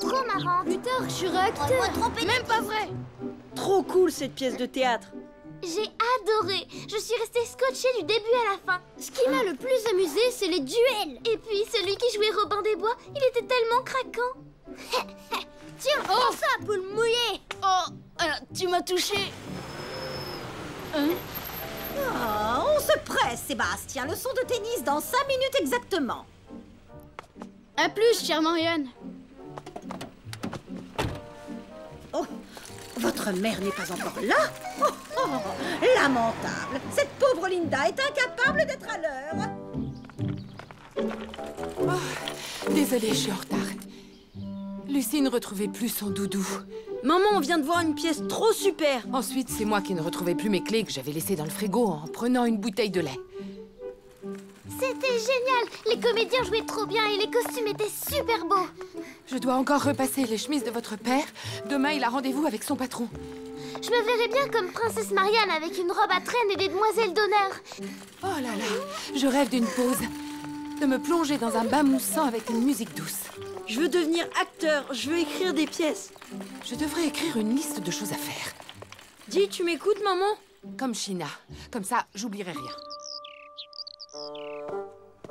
Trop marrant. Plus tard, je serai acteur. Même pas vrai. Trop cool cette pièce de théâtre. J'ai adoré. Je suis restée scotchée du début à la fin. Ce qui m'a le plus amusé, c'est les duels. Et puis celui qui jouait Robin des Bois, il était tellement craquant. Tiens, prends ça, poule mouillée. Oh, tu m'as touché. On se presse, Sébastien. Leçon de tennis dans 5 minutes exactement. À plus, chère Marianne. Oh, votre mère n'est pas encore là? Lamentable. Cette pauvre Linda est incapable d'être à l'heure. Désolée, je suis en retard. Lucie ne retrouvait plus son doudou. Maman, on vient de voir une pièce trop super. Ensuite, c'est moi qui ne retrouvais plus mes clés que j'avais laissées dans le frigo en prenant une bouteille de lait. C'était génial. Les comédiens jouaient trop bien et les costumes étaient super beaux. Je dois encore repasser les chemises de votre père. Demain, il a rendez-vous avec son patron. Je me verrais bien comme princesse Marianne avec une robe à traîne et des demoiselles d'honneur. Oh là là, je rêve d'une pause. De me plonger dans un bain moussant avec une musique douce. Je veux devenir acteur, je veux écrire des pièces. Je devrais écrire une liste de choses à faire. Dis, tu m'écoutes, maman? Comme China. Comme ça, j'oublierai rien.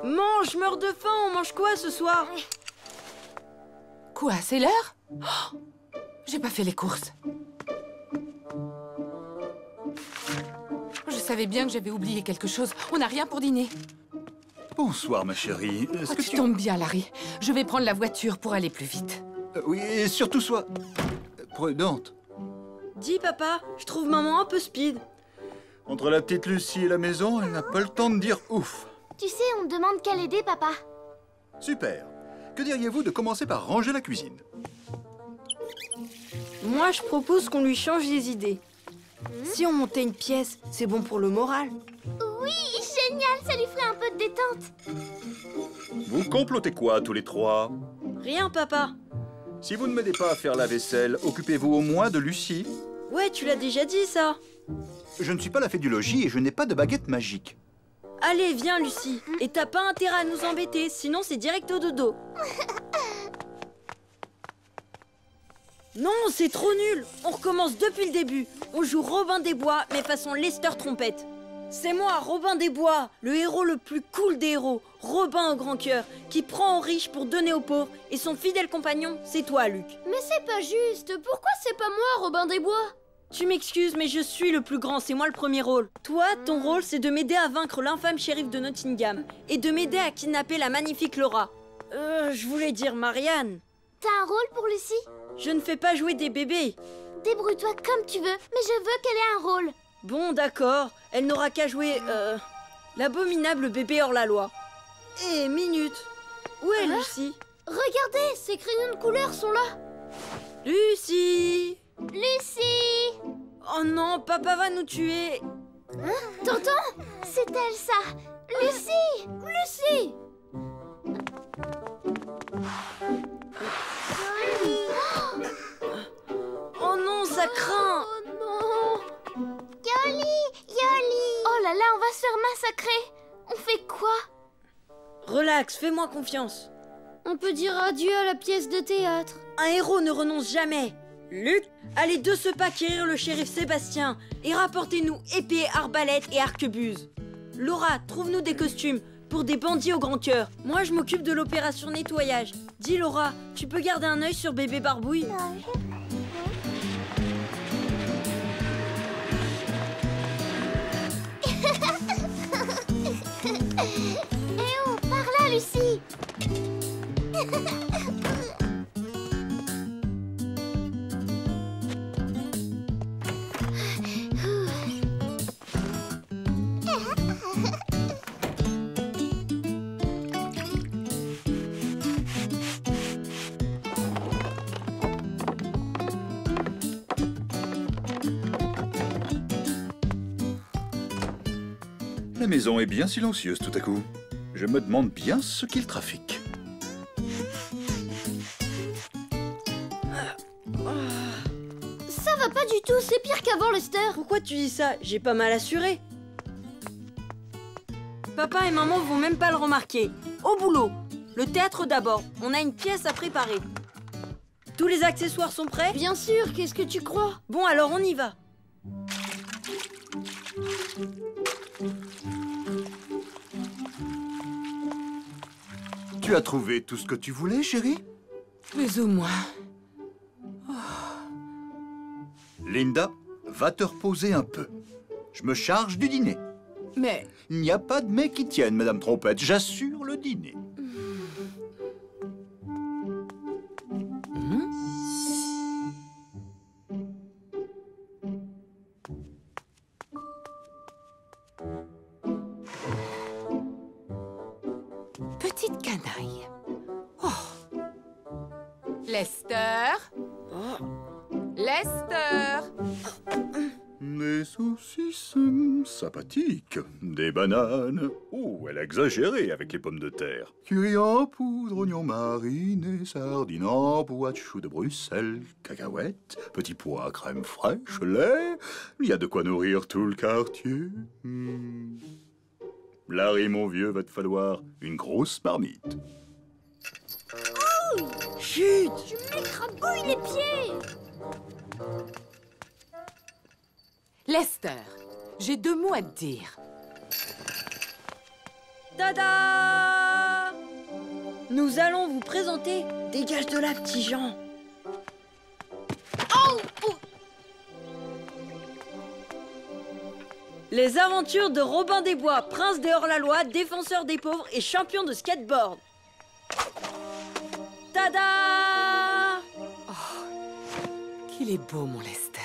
Mange, je meurs de faim, on mange quoi ce soir? Quoi, c'est l'heure? Oh, j'ai pas fait les courses. Je savais bien que j'avais oublié quelque chose. On n'a rien pour dîner. Bonsoir, ma chérie. Est-ce que tu tombes bien, Larry. Je vais prendre la voiture pour aller plus vite. Oui, et surtout sois prudente. Dis, papa, je trouve maman un peu speed. Entre la petite Lucie et la maison, elle n'a pas le temps de dire ouf. Tu sais, on me demande qu'à l'aider, papa. Super. Que diriez-vous de commencer par ranger la cuisine? Moi, je propose qu'on lui change les idées. Si on montait une pièce, c'est bon pour le moral. Oui, génial, ça lui ferait un peu de détente. Vous complotez quoi, tous les trois? Rien, papa. Si vous ne m'aidez pas à faire la vaisselle, occupez-vous au moins de Lucie. Ouais, tu l'as déjà dit, ça. Je ne suis pas la fée du logis et je n'ai pas de baguette magique. Allez, viens, Lucie. Et t'as pas intérêt à nous embêter, sinon c'est direct au dodo. Non, c'est trop nul. On recommence depuis le début. On joue Robin des Bois, mais façon Lester Trompette. C'est moi, Robin des Bois, le héros le plus cool des héros, Robin au grand cœur, qui prend aux riches pour donner aux pauvres, et son fidèle compagnon, c'est toi, Luc. Mais c'est pas juste. Pourquoi c'est pas moi, Robin des Bois? Tu m'excuses, mais je suis le plus grand, c'est moi le premier rôle. Toi, ton rôle, c'est de m'aider à vaincre l'infâme shérif de Nottingham, et de m'aider à kidnapper la magnifique Laura. Je voulais dire Marianne. T'as un rôle pour Lucie? Je ne fais pas jouer des bébés. Débrouille-toi comme tu veux, mais je veux qu'elle ait un rôle. Bon, d'accord. Elle n'aura qu'à jouer, l'abominable bébé hors la loi. Eh, minute. Où est Lucie? Regardez, ces crayons de couleur sont là. Lucie! Lucie! Oh non, papa va nous tuer. T'entends? C'est elle, ça. Lucie! Lucie! Oh non, ça craint. Oh non! Yoli! Yoli! Oh là là, on va se faire massacrer. On fait quoi? Relax, fais-moi confiance. On peut dire adieu à la pièce de théâtre. Un héros ne renonce jamais. Luc, allez de ce pas quérir le shérif Sébastien et rapportez-nous épée, arbalète et arquebuse. Laura, trouve-nous des costumes pour des bandits au grand cœur. Moi, je m'occupe de l'opération nettoyage. Dis Laura, tu peux garder un œil sur bébé Barbouille? Eh oh, par là, Lucie! La maison est bien silencieuse tout à coup. Je me demande bien ce qu'il trafique. Ça va pas du tout, c'est pire qu'avant, Lester. Pourquoi tu dis ça? J'ai pas mal assuré. Papa et maman vont même pas le remarquer. Au boulot. Le théâtre d'abord. On a une pièce à préparer. Tous les accessoires sont prêts? Bien sûr, qu'est-ce que tu crois? Bon, alors on y va. Tu as trouvé tout ce que tu voulais, chérie? Plus ou moins. Linda, va te reposer un peu. Je me charge du dîner. Mais Il n'y a pas de mets qui tiennent, Madame Trompette. J'assure le dîner. petite canaille. Oh. Lester. Lester. Des saucisses sympathiques, des bananes. Oh, elle a exagéré avec les pommes de terre. Curry en poudre, oignons marinés, sardines en boîte, choux de Bruxelles, cacahuètes, petits pois, crème fraîche, lait. Il y a de quoi nourrir tout le quartier. Larry, mon vieux, va te falloir une grosse marmite. Chut! Tu m'écrabouilles les pieds! Lester, j'ai 2 mots à te dire. Tada! Nous allons vous présenter Dégage de là, petit Jean. Les aventures de Robin des Bois, prince des hors-la-loi, défenseur des pauvres et champion de skateboard. Tada! Qu'il est beau, mon Lester.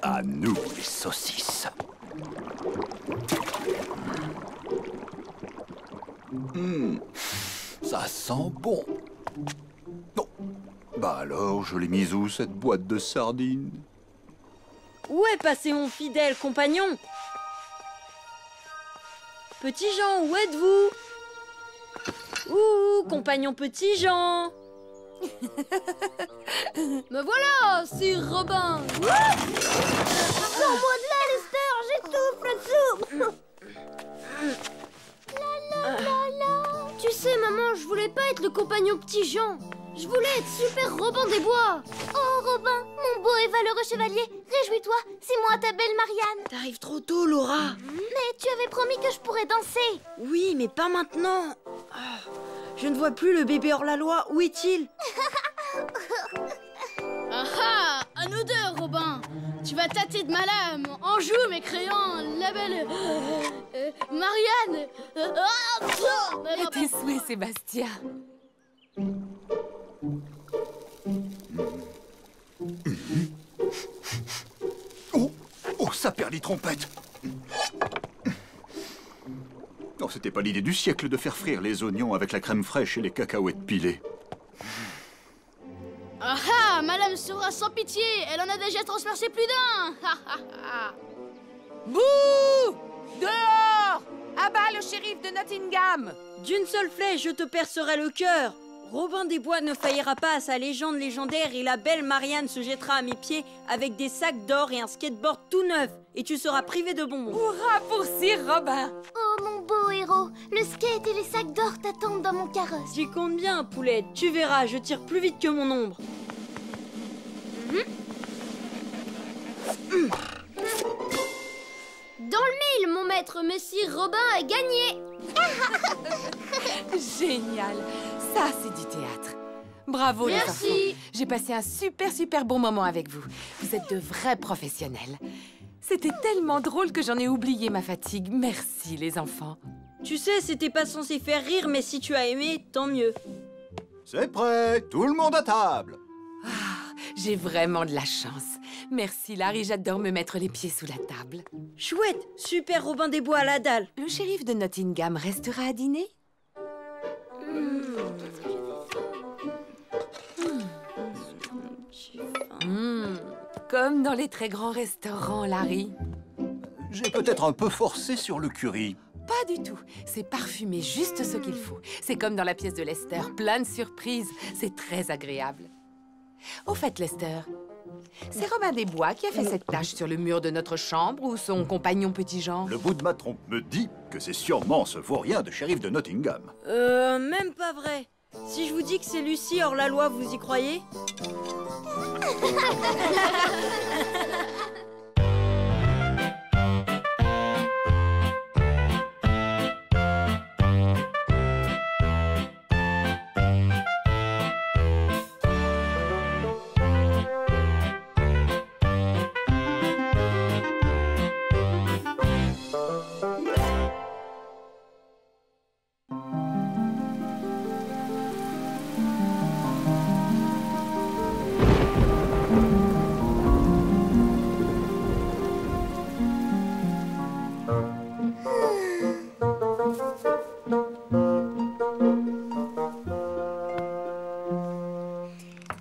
À nous, les saucisses. Ça sent bon. Non. Bah alors, je l'ai mise où, cette boîte de sardines? Où est passé mon fidèle compagnon? Petit Jean, où êtes-vous? Ouh, compagnon Petit Jean! Me voilà, c'est Robin. Sors-moi de là, Lester, j'étouffe là-dessous. Tu sais, maman, je voulais pas être le compagnon Petit Jean. Je voulais être super Robin des Bois. Oh, Robin, mon beau et valeureux chevalier, réjouis-toi, c'est moi ta belle Marianne. T'arrives trop tôt, Laura. Mais tu avais promis que je pourrais danser. Oui, mais pas maintenant. Ah, je ne vois plus le bébé hors-la-loi. Où est-il? Ah ah, à nous deux, Robin. Tu vas tâter de ma lame en joue mes crayons, la belle Marianne. Et tes souhaits, Sébastien. Oh, oh, ça perd les trompettes. Non, c'était pas l'idée du siècle de faire frire les oignons avec la crème fraîche et les cacahuètes pilées. Ah ah, ma lame sera sans pitié. Elle en a déjà transpercé plus d'un. Bouh! Dehors! Abat le shérif de Nottingham! D'une seule flèche, je te percerai le cœur. Robin des Bois ne faillira pas à sa légende légendaire et la belle Marianne se jettera à mes pieds avec des sacs d'or et un skateboard tout neuf. Et tu seras privé de bonbons. Hurrah pour Sir Robin! Oh, mon beau héros, le skate et les sacs d'or t'attendent dans mon carrosse. J'y compte bien, poulette. Tu verras, je tire plus vite que mon ombre. Dans le mille, mon maître, Monsieur Robin a gagné. Génial! Ça, c'est du théâtre. Bravo, les Merci. enfants. J'ai passé un super bon moment avec vous. Vous êtes de vrais professionnels. C'était tellement drôle que j'en ai oublié ma fatigue. Merci, les enfants. Tu sais, c'était pas censé faire rire, mais si tu as aimé, tant mieux. C'est prêt, tout le monde à table. J'ai vraiment de la chance. Merci, Larry, j'adore me mettre les pieds sous la table. Chouette, super Robin des Bois à la dalle. Le shérif de Nottingham restera à dîner? Comme dans les très grands restaurants, Larry. J'ai peut-être un peu forcé sur le curry. Pas du tout. C'est parfumé juste ce qu'il faut. C'est comme dans la pièce de Lester, plein de surprises. C'est très agréable. Au fait, Lester, C'est Robin des Bois qui a fait cette tache sur le mur de notre chambre ou son compagnon Petit Jean? Le bout de ma trompe me dit que c'est sûrement ce vaurien de shérif de Nottingham. Même pas vrai. Si je vous dis que c'est Lucie hors la loi, vous y croyez?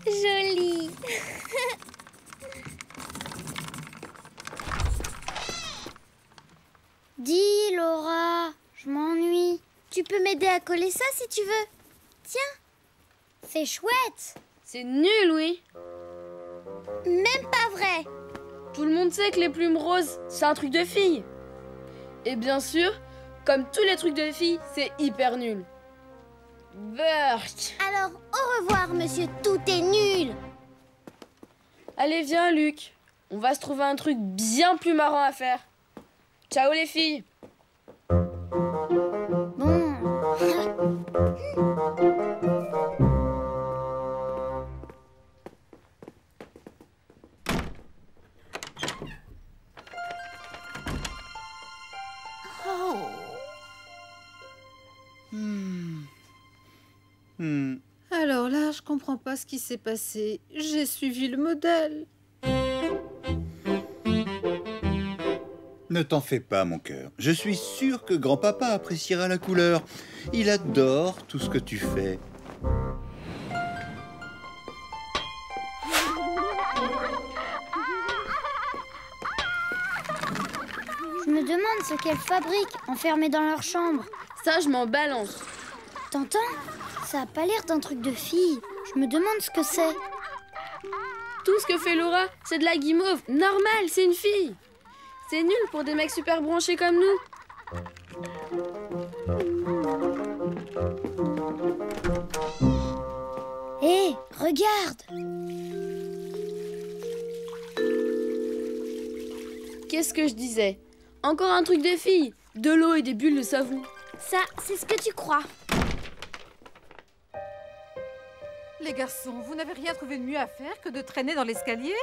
Joli. Dis, Laura, je m'ennuie. Tu peux m'aider à coller ça si tu veux. Tiens, c'est chouette. C'est nul, oui. Même pas vrai. Tout le monde sait que les plumes roses, c'est un truc de fille. Et bien sûr, comme tous les trucs de filles, c'est hyper nul. Burk. Alors, au revoir, monsieur, tout est nul. Allez, viens, Luc. On va se trouver un truc bien plus marrant à faire. Ciao, les filles. Bon. Alors là, je comprends pas ce qui s'est passé. J'ai suivi le modèle. Ne t'en fais pas, mon cœur. Je suis sûr que grand-papa appréciera la couleur. Il adore tout ce que tu fais. Je me demande ce qu'elles fabriquent enfermées dans leur chambre. Ça, je m'en balance. T'entends? Ça a pas l'air d'un truc de fille. Je me demande ce que c'est. Tout ce que fait Laura, c'est de la guimauve. Normal, c'est une fille. C'est nul pour des mecs super branchés comme nous. Hé, regarde! Qu'est-ce que je disais? Encore un truc de fille. De l'eau et des bulles de savon. Ça, c'est ce que tu crois. Les garçons, vous n'avez rien trouvé de mieux à faire que de traîner dans l'escalier?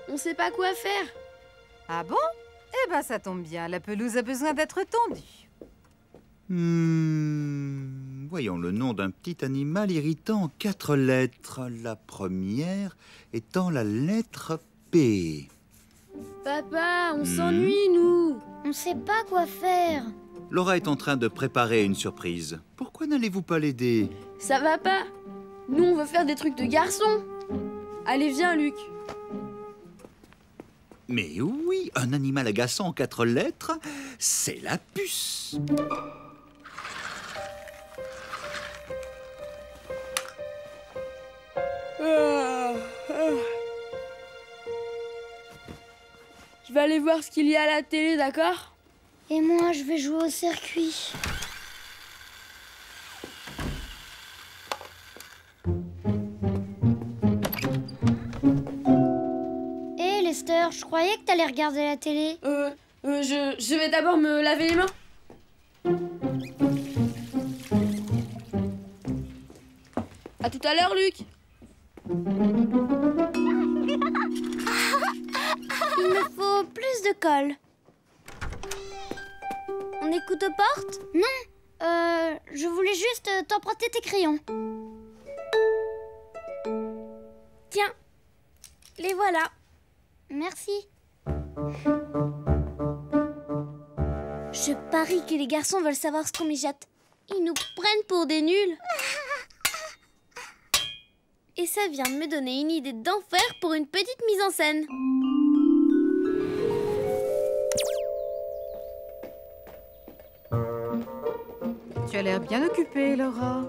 On sait pas quoi faire. Ah bon? Eh ben, ça tombe bien, la pelouse a besoin d'être tondue. Voyons le nom d'un petit animal irritant en 4 lettres. La première étant la lettre P. Papa, on s'ennuie, nous. On sait pas quoi faire. Laura est en train de préparer une surprise. Pourquoi n'allez-vous pas l'aider? Ça va pas. Nous, on veut faire des trucs de garçons. Allez, viens, Luc. Mais oui, un animal agaçant en 4 lettres, c'est la puce. Je vais aller voir ce qu'il y a à la télé, d'accord? Et moi, je vais jouer au circuit. Hé, Lester, je croyais que t'allais regarder la télé. Je vais d'abord me laver les mains. À tout à l'heure, Luc. Il me faut plus de colle. On écoute aux portes? Non, je voulais juste t'emprunter tes crayons. Tiens, les voilà. Merci. Je parie que les garçons veulent savoir ce qu'on mijote. Ils nous prennent pour des nuls. Et ça vient de me donner une idée d'enfer pour une petite mise en scène. Tu as l'air bien occupée, Laura.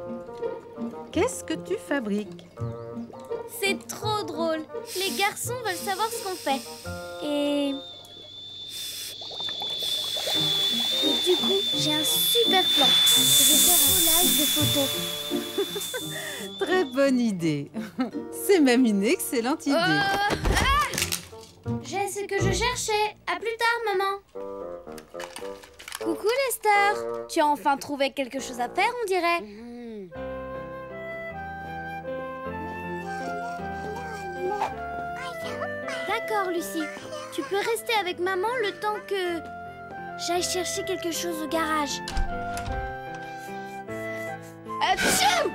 Qu'est-ce que tu fabriques? C'est trop drôle. Les garçons veulent savoir ce qu'on fait. Et du coup, j'ai un super plan. Je vais faire un live de photos. Très bonne idée. C'est même une excellente idée. J'ai ce que je cherchais. À plus tard, maman. Coucou, Lester. Tu as enfin trouvé quelque chose à faire, on dirait. D'accord, Lucie. Tu peux rester avec maman le temps que j'aille chercher quelque chose au garage. Atchou!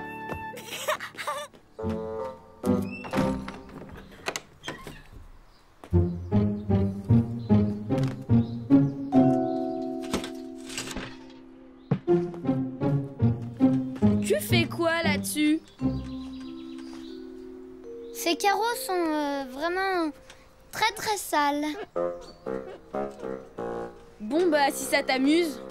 Tu fais quoi là-dessus? Ces carreaux sont vraiment très très sales. Bon bah si ça t'amuse.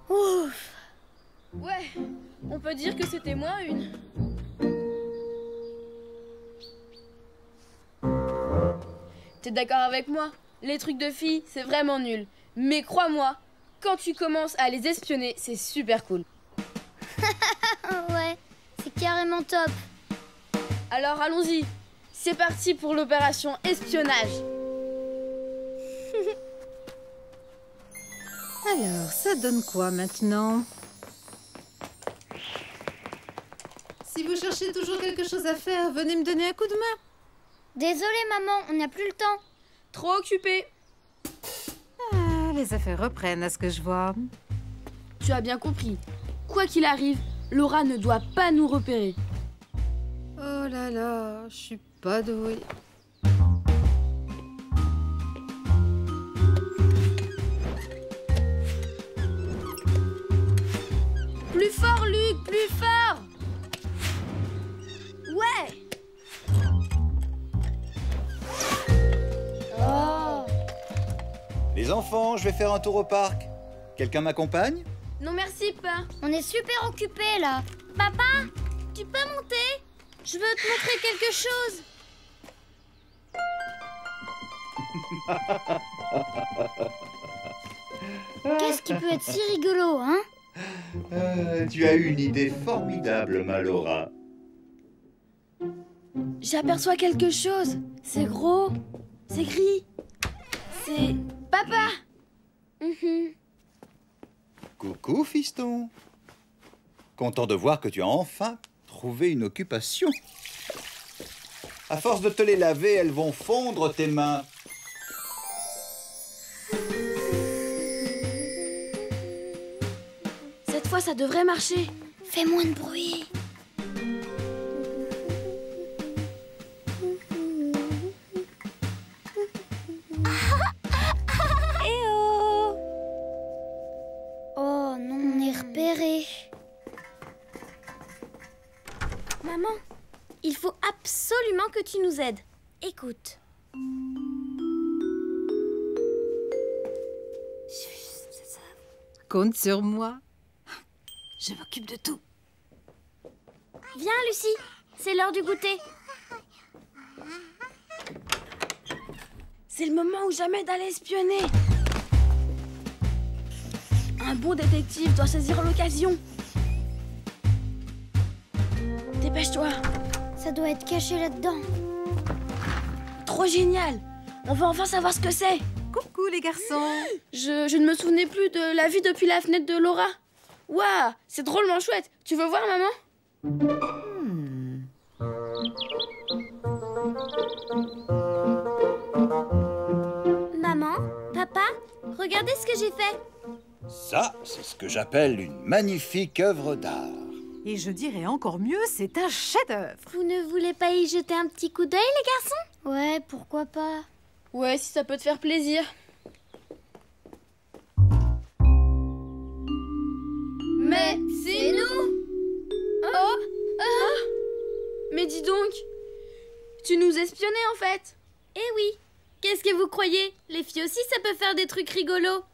Ouf. Ouais, on peut dire que c'était moins une. T'es d'accord avec moi? Les trucs de filles, c'est vraiment nul. Mais crois-moi, quand tu commences à les espionner, c'est super cool. Ouais, c'est carrément top. Alors allons-y. C'est parti pour l'opération espionnage. Alors, ça donne quoi maintenant? Si vous cherchez toujours quelque chose à faire, venez me donner un coup de main. Désolée maman, on n'a plus le temps. Trop occupé. Ah, les affaires reprennent à ce que je vois. Tu as bien compris. Quoi qu'il arrive, Laura ne doit pas nous repérer. Oh là là, je suis pas douée. Plus fort, Luc, plus fort! Ouais! Oh. Les enfants, je vais faire un tour au parc. Quelqu'un m'accompagne? Non merci, pas. On est super occupés là. Papa, tu peux monter? Je veux te montrer quelque chose. Qu'est-ce qui peut être si rigolo, hein? Tu as eu une idée formidable, ma Laura. J'aperçois quelque chose. C'est gros. C'est gris. C'est papa. Coucou, fiston. Content de voir que tu as enfin trouvé une occupation. À force de te les laver, elles vont fondre tes mains. Cette fois, ça devrait marcher. Fais moins de bruit. Oh non, on est repérés. Maman, il faut absolument que tu nous aides. Écoute. Compte sur moi. Je m'occupe de tout. Viens, Lucie. C'est l'heure du goûter. C'est le moment ou jamais d'aller espionner. Un bon détective doit saisir l'occasion. Dépêche-toi. Ça doit être caché là-dedans. Trop génial. On va enfin savoir ce que c'est. Coucou les garçons. Je ne me souvenais plus de la vue depuis la fenêtre de Laura. Waouh, c'est drôlement chouette. Tu veux voir, maman? Maman, papa, regardez ce que j'ai fait. Ça, c'est ce que j'appelle une magnifique œuvre d'art. Et je dirais encore mieux, c'est un chef-d'œuvre. Vous ne voulez pas y jeter un petit coup d'œil, les garçons? Ouais, pourquoi pas? Ouais, si ça peut te faire plaisir. Mais c'est nous! Oh! Ah! Mais dis donc, Tu nous espionnais en fait. Eh oui. Qu'est-ce que vous croyez? Les filles aussi, ça peut faire des trucs rigolos.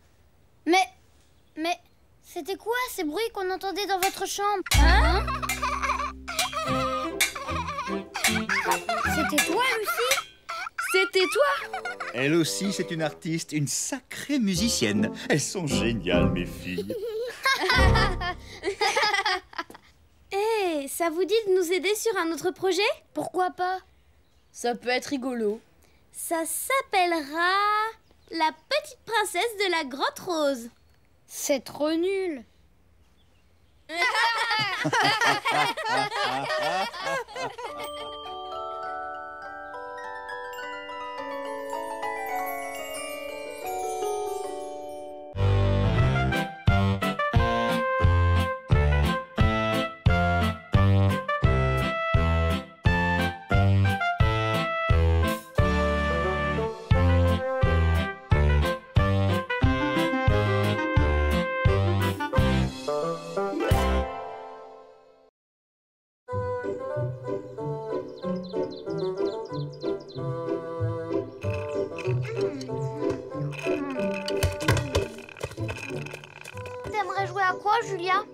Mais, c'était quoi ces bruits qu'on entendait dans votre chambre? Hein? C'était toi, Lucie? C'était toi? Elle aussi, c'est une artiste, une sacrée musicienne. Elles sont géniales, mes filles. Eh, ça vous dit de nous aider sur un autre projet? Pourquoi pas? Ça peut être rigolo. Ça s'appellera La petite princesse de la grotte rose. C'est trop nul. T'aimerais jouer à quoi, Julia?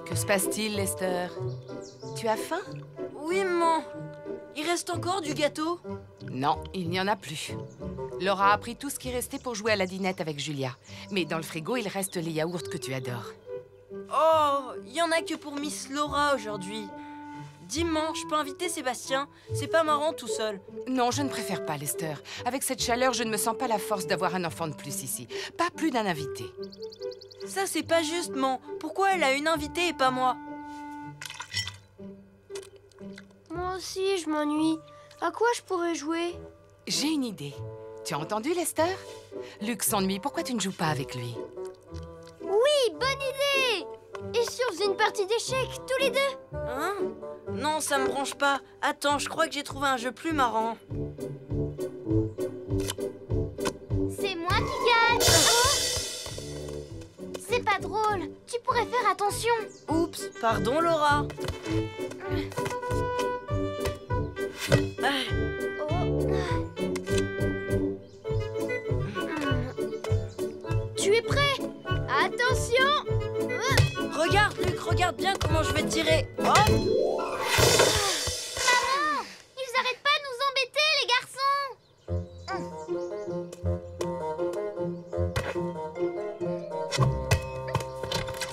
Que se passe-t-il, Lester? Tu as faim? Oui, maman. Il reste encore du gâteau? Non, il n'y en a plus. Laura a pris tout ce qui restait pour jouer à la dinette avec Julia. Mais dans le frigo, il reste les yaourts que tu adores. Oh, il y en a que pour Miss Laura aujourd'hui. Dimanche, je peux inviter Sébastien? C'est pas marrant tout seul. Non, je ne préfère pas, Lester. Avec cette chaleur, je ne me sens pas la force d'avoir un enfant de plus ici. Pas plus d'un invité. Ça, c'est pas juste, maman. Pourquoi elle a une invitée et pas moi? Moi aussi, je m'ennuie. À quoi je pourrais jouer? J'ai une idée. Tu as entendu, Lester? Luc s'ennuie. Pourquoi tu ne joues pas avec lui? Oui, bonne idée! Et si on faisait une partie d'échecs, tous les deux? Hein? Non, ça me branche pas. Attends, je crois que j'ai trouvé un jeu plus marrant. C'est moi qui gagne! C'est pas drôle. Tu pourrais faire attention. Oups, pardon Laura. Tu es prêt? Attention! Regarde Luc, regarde bien comment je vais tirer. Oh! Maman! Ils arrêtent pas de nous embêter, les garçons!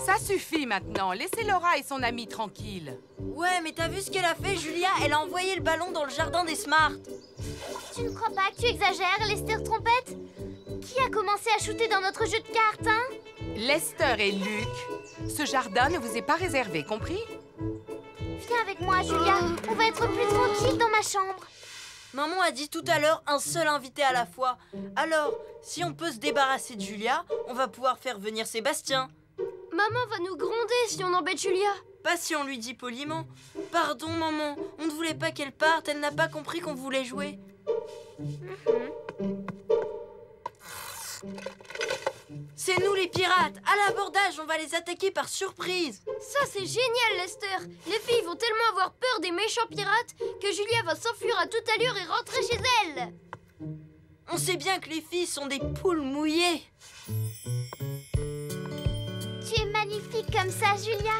Ça suffit maintenant. Laissez Laura et son amie tranquilles. Ouais, mais t'as vu ce qu'elle a fait, Julia? Elle a envoyé le ballon dans le jardin des Smart. Tu ne crois pas que tu exagères, Lester Trompette? Qui a commencé à shooter dans notre jeu de cartes, hein? Lester et Luc, ce jardin ne vous est pas réservé, compris? Viens avec moi, Julia. On va être plus tranquille dans ma chambre. Maman a dit tout à l'heure un seul invité à la fois. Alors, si on peut se débarrasser de Julia, on va pouvoir faire venir Sébastien. Maman va nous gronder si on embête Julia. Pas si on lui dit poliment. Pardon, maman, on ne voulait pas qu'elle parte, elle n'a pas compris qu'on voulait jouer. C'est nous les pirates. À l'abordage, on va les attaquer par surprise. Ça, c'est génial, Lester. Les filles vont tellement avoir peur des méchants pirates que Julia va s'enfuir à toute allure et rentrer chez elle. On sait bien que les filles sont des poules mouillées. Tu es magnifique comme ça, Julia.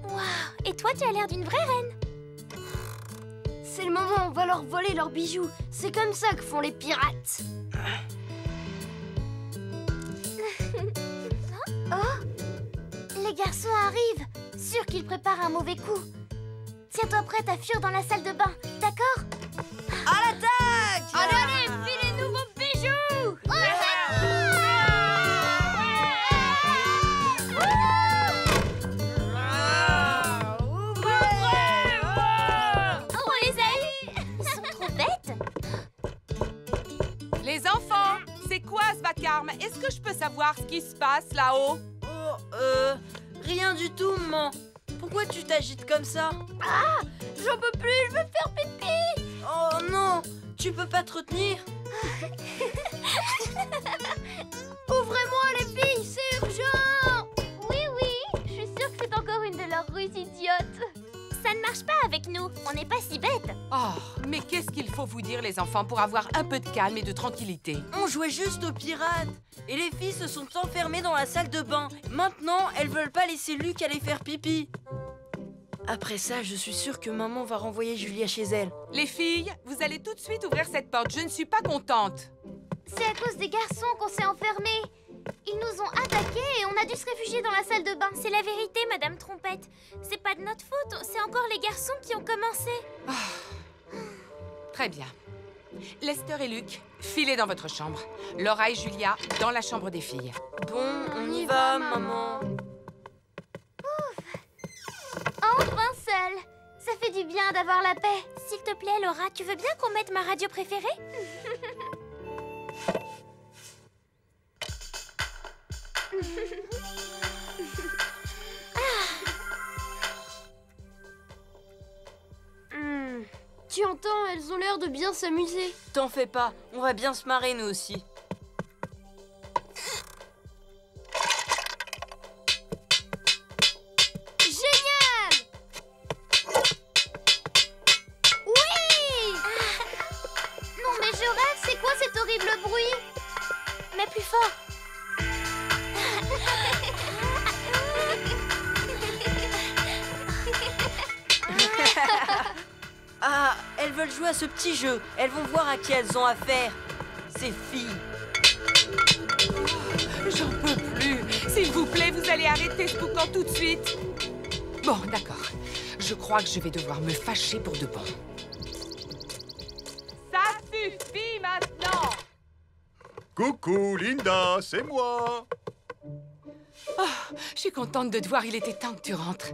Waouh. Et toi, tu as l'air d'une vraie reine. C'est le moment où on va leur voler leurs bijoux. C'est comme ça que font les pirates. Oh! Les garçons arrivent. Sûr qu'ils préparent un mauvais coup. Tiens-toi prête à fuir dans la salle de bain, d'accord? À l'attaque! Allez, filez-nous vos bijoux! On les a eus! Ils sont trop bêtes! Les enfants, c'est quoi ce vacarme? Est-ce que je peux savoir ce qui se passe là-haut? Oh, rien du tout, maman. Pourquoi tu t'agites comme ça? Ah! J'en peux plus, je veux faire pipi! Oh non, tu peux pas te retenir? Ouvrez-moi les filles, c'est urgent! Oui, je suis sûre que c'est encore une de leurs ruses idiotes. Ça ne marche pas avec nous. On n'est pas si bêtes. Oh, mais qu'est-ce qu'il faut vous dire, les enfants, pour avoir un peu de calme et de tranquillité? On jouait juste aux pirates. Et les filles se sont enfermées dans la salle de bain. Maintenant, elles veulent pas laisser Luc aller faire pipi. Après ça, je suis sûre que maman va renvoyer Julia chez elle. Les filles, vous allez tout de suite ouvrir cette porte. Je ne suis pas contente. C'est à cause des garçons qu'on s'est enfermés. Ils nous ont attaqués et on a dû se réfugier dans la salle de bain. C'est la vérité, Madame Trompette. C'est pas de notre faute, c'est encore les garçons qui ont commencé. Très bien. Lester et Luc, filez dans votre chambre. Laura et Julia, dans la chambre des filles. Bon, on y va, maman. Enfin seule. Ça fait du bien d'avoir la paix. S'il te plaît, Laura, tu veux bien qu'on mette ma radio préférée? Tu entends, elles ont l'air de bien s'amuser. T'en fais pas, on va bien se marrer nous aussi. Génial! Oui! Non mais je rêve, c'est quoi cet horrible bruit? Mais plus fort! Ah, elles veulent jouer à ce petit jeu. Elles vont voir à qui elles ont affaire. Ces filles. J'en peux plus. S'il vous plaît, vous allez arrêter ce boucan tout de suite. Bon, d'accord. Je crois que je vais devoir me fâcher pour de bon. Ça suffit maintenant! Coucou, Linda, c'est moi. Je suis contente de te voir, il était temps que tu rentres.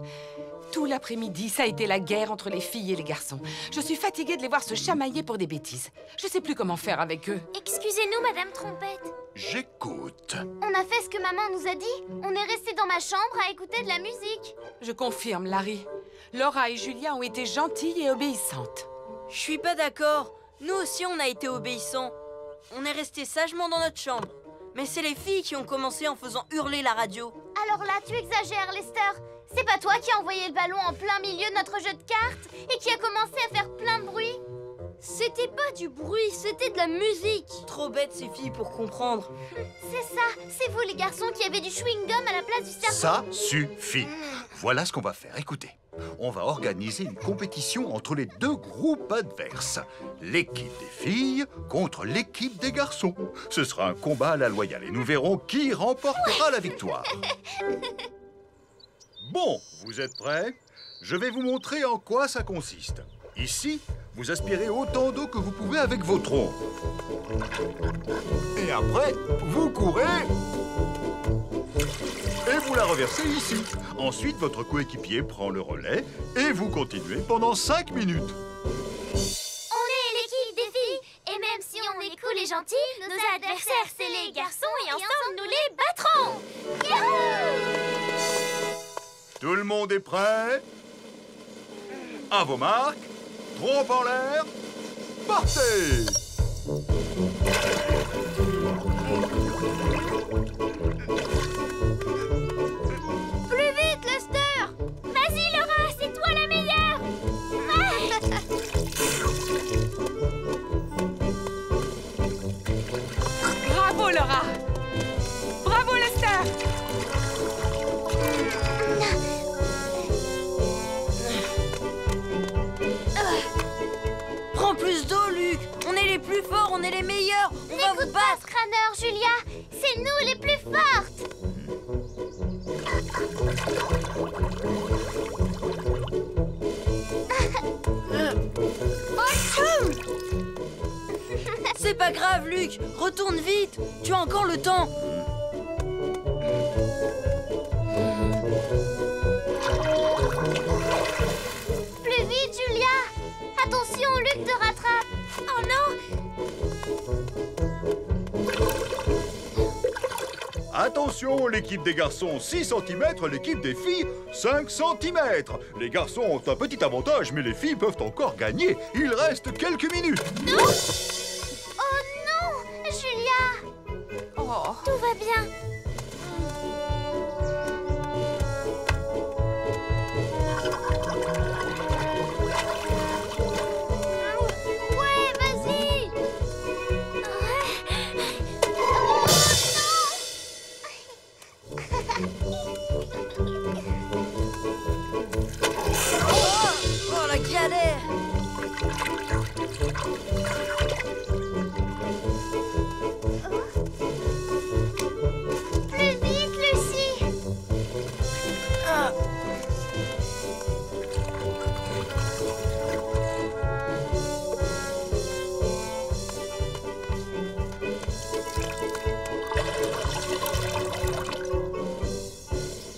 Tout l'après-midi, ça a été la guerre entre les filles et les garçons. Je suis fatiguée de les voir se chamailler pour des bêtises. Je sais plus comment faire avec eux. Excusez-nous, Madame Trompette. J'écoute. On a fait ce que maman nous a dit. On est resté dans ma chambre à écouter de la musique. Je confirme, Larry. Laura et Julia ont été gentilles et obéissantes. Je suis pas d'accord. Nous aussi, on a été obéissants. On est restés sagement dans notre chambre. Mais c'est les filles qui ont commencé en faisant hurler la radio. Alors là, tu exagères, Lester. C'est pas toi qui as envoyé le ballon en plein milieu de notre jeu de cartes et qui a commencé à faire plein de bruit? C'était pas du bruit, c'était de la musique. Trop bêtes ces filles pour comprendre. C'est ça, c'est vous les garçons qui avez du chewing-gum à la place du cerveau. Ça suffit. Voilà ce qu'on va faire. Écoutez, on va organiser une compétition entre les deux groupes adverses. L'équipe des filles contre l'équipe des garçons. Ce sera un combat à la loyale et nous verrons qui remportera la victoire. Bon, vous êtes prêts? Je vais vous montrer en quoi ça consiste. Ici, vous aspirez autant d'eau que vous pouvez avec vos troncs. Et après, vous courez et vous la reversez ici. Ensuite, votre coéquipier prend le relais et vous continuez pendant 5 minutes. On est l'équipe des filles et même si on est cool et gentils, nos adversaires c'est les garçons et ensemble nous les battrons. Yahoo! Tout le monde est prêt? À vos marques, trompe en l'air, partez! Plus vite, Lester! Vas-y, Laura, c'est toi la meilleure! Bravo, Laura! Bravo, Lester! Prends plus d'eau, Luc. On est les plus forts, on est les meilleurs. On va vous battre. Crâneur, Julia, c'est nous les plus fortes! C'est pas grave, Luc. Retourne vite. Tu as encore le temps. Plus vite, Julia! Attention, Luc te rattrape! Oh non! Attention, l'équipe des garçons 6 cm, l'équipe des filles 5 cm. Les garçons ont un petit avantage, mais les filles peuvent encore gagner. Il reste quelques minutes. Non! Oh non! Julia! Oh. Tout va bien.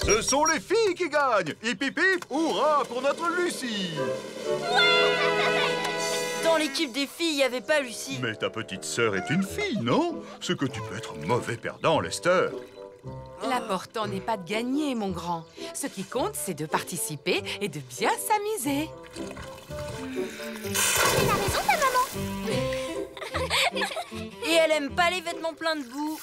Ce sont les filles qui gagnent. Hip hip hip, hurrah pour notre Lucie. Dans l'équipe des filles, il n'y avait pas Lucie. Mais ta petite sœur est une fille, non? Ce que tu peux être mauvais perdant, Lester. L'important n'est pas de gagner, mon grand. Ce qui compte, c'est de participer et de bien s'amuser. Elle a raison, ta maman. Et elle aime pas les vêtements pleins de boue.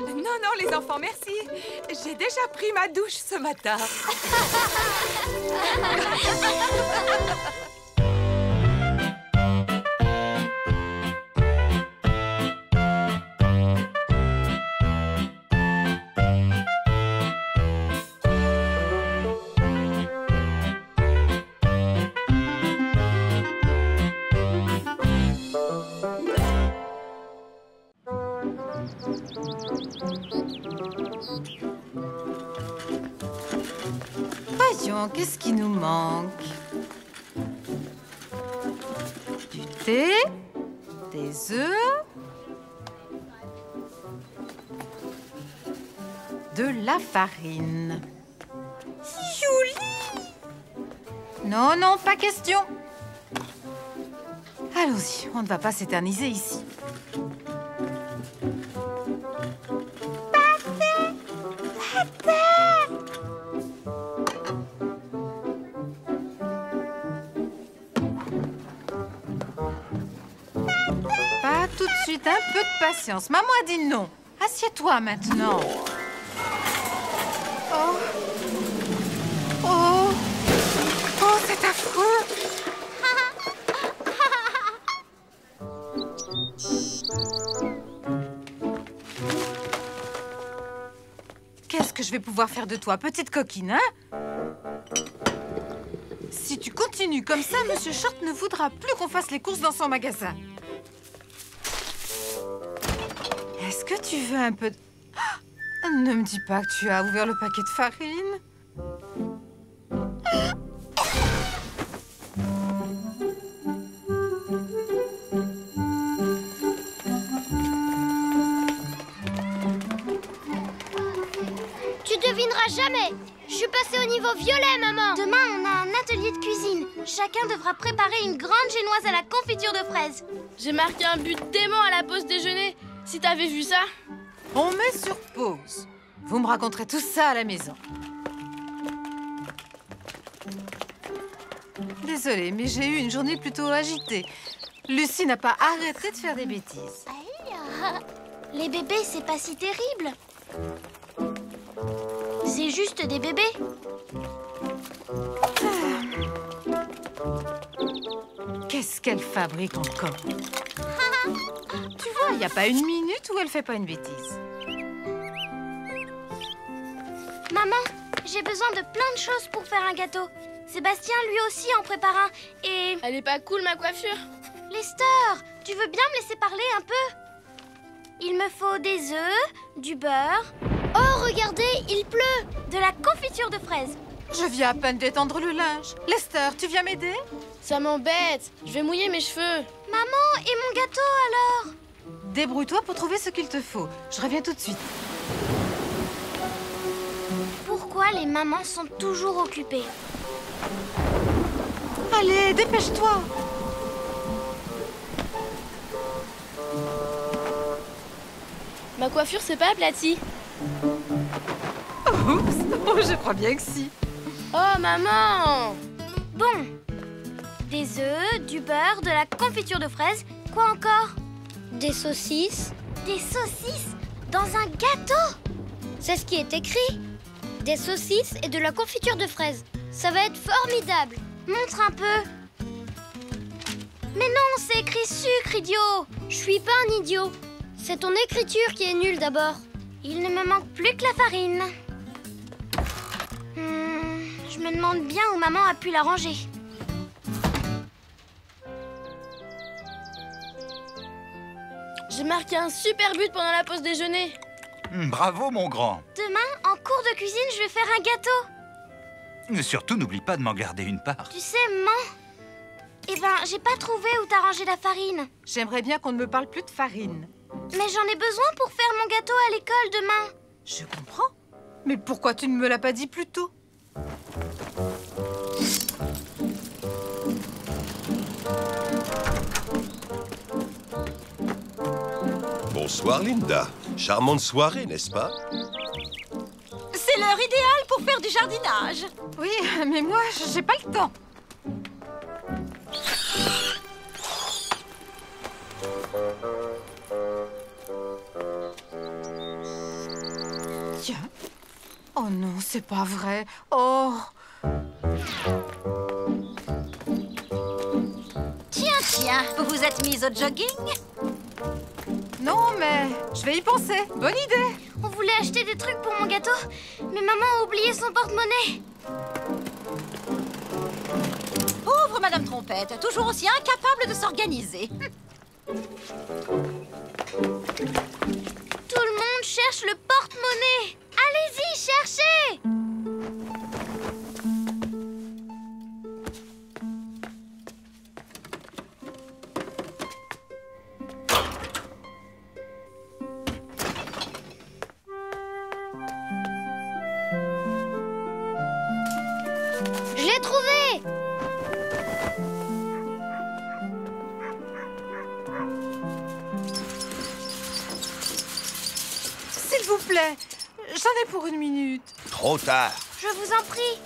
Non, non, les enfants, merci. J'ai déjà pris ma douche ce matin. Voyons, qu'est-ce qui nous manque? Du thé, des œufs, de la farine. Julie! Non, non, pas question. Allons-y, on ne va pas s'éterniser ici. Pas tout de suite, un peu de patience. Maman a dit non. Assieds-toi maintenant. Oh. Oh. Oh, c'est affreux. Qu'est-ce que je vais pouvoir faire de toi, petite coquine, hein? Si tu continues comme ça, Monsieur Short ne voudra plus qu'on fasse les courses dans son magasin. Est-ce que tu veux un peu de... Ah, ne me dis pas que tu as ouvert le paquet de farine. Tu devineras jamais. Je suis passée au niveau violet, maman. Demain, on a un atelier de cuisine. Chacun devra préparer une grande génoise à la confiture de fraises. J'ai marqué un but dément à la pause déjeuner. Si t'avais vu ça. On met sur pause. Vous me raconterez tout ça à la maison. Désolée, mais j'ai eu une journée plutôt agitée. Lucie n'a pas arrêté de faire des bêtises. Les bébés, c'est pas si terrible. C'est juste des bébés. Qu'est-ce qu'elle fabrique encore? Tu vois, il n'y a pas une minute où elle fait pas une bêtise. Maman, j'ai besoin de plein de choses pour faire un gâteau. Sébastien, lui aussi, en prépare un. Et... Elle est pas cool, ma coiffure? Lester, tu veux bien me laisser parler un peu? Il me faut des œufs, du beurre... Oh, regardez, il pleut! De la confiture de fraises. Je viens à peine d'étendre le linge. Lester, tu viens m'aider? Ça m'embête. Je vais mouiller mes cheveux. Maman, et mon gâteau alors? Débrouille-toi pour trouver ce qu'il te faut. Je reviens tout de suite. Pourquoi les mamans sont toujours occupées? Allez, dépêche-toi! Ma coiffure, c'est pas aplatie. Oups! Oh, je crois bien que si. Oh, maman! Bon, des œufs, du beurre, de la confiture de fraises. Quoi encore? Des saucisses. Des saucisses? Dans un gâteau? C'est ce qui est écrit. Des saucisses et de la confiture de fraises. Ça va être formidable. Montre un peu. Mais non, c'est écrit sucre, idiot. Je suis pas un idiot. C'est ton écriture qui est nulle d'abord. Il ne me manque plus que la farine. Je me demande bien où maman a pu la ranger. J'ai marqué un super but pendant la pause déjeuner. Bravo, mon grand. Demain, en cours de cuisine, je vais faire un gâteau. Surtout, n'oublie pas de m'en garder une part. Tu sais, maman, Eh ben, j'ai pas trouvé où t'as rangé la farine. J'aimerais bien qu'on ne me parle plus de farine. Mais j'en ai besoin pour faire mon gâteau à l'école demain. Je comprends. Mais pourquoi tu ne me l'as pas dit plus tôt? Bonsoir, Linda. Charmante soirée, n'est-ce pas? C'est l'heure idéale pour faire du jardinage. Oui, mais moi, j'ai pas le temps. Tiens. Oh non, c'est pas vrai. Oh. Tiens, vous vous êtes mise au jogging? Non, mais je vais y penser. Bonne idée. On voulait acheter des trucs pour mon gâteau, mais maman a oublié son porte-monnaie. Pauvre Madame Trompette, toujours aussi incapable de s'organiser. Tout le monde cherche le porte-monnaie. Allez-y, cherchez! Je l'ai trouvé! S'il vous plaît, j'en ai pour 1 minute. Trop tard. Je vous en prie,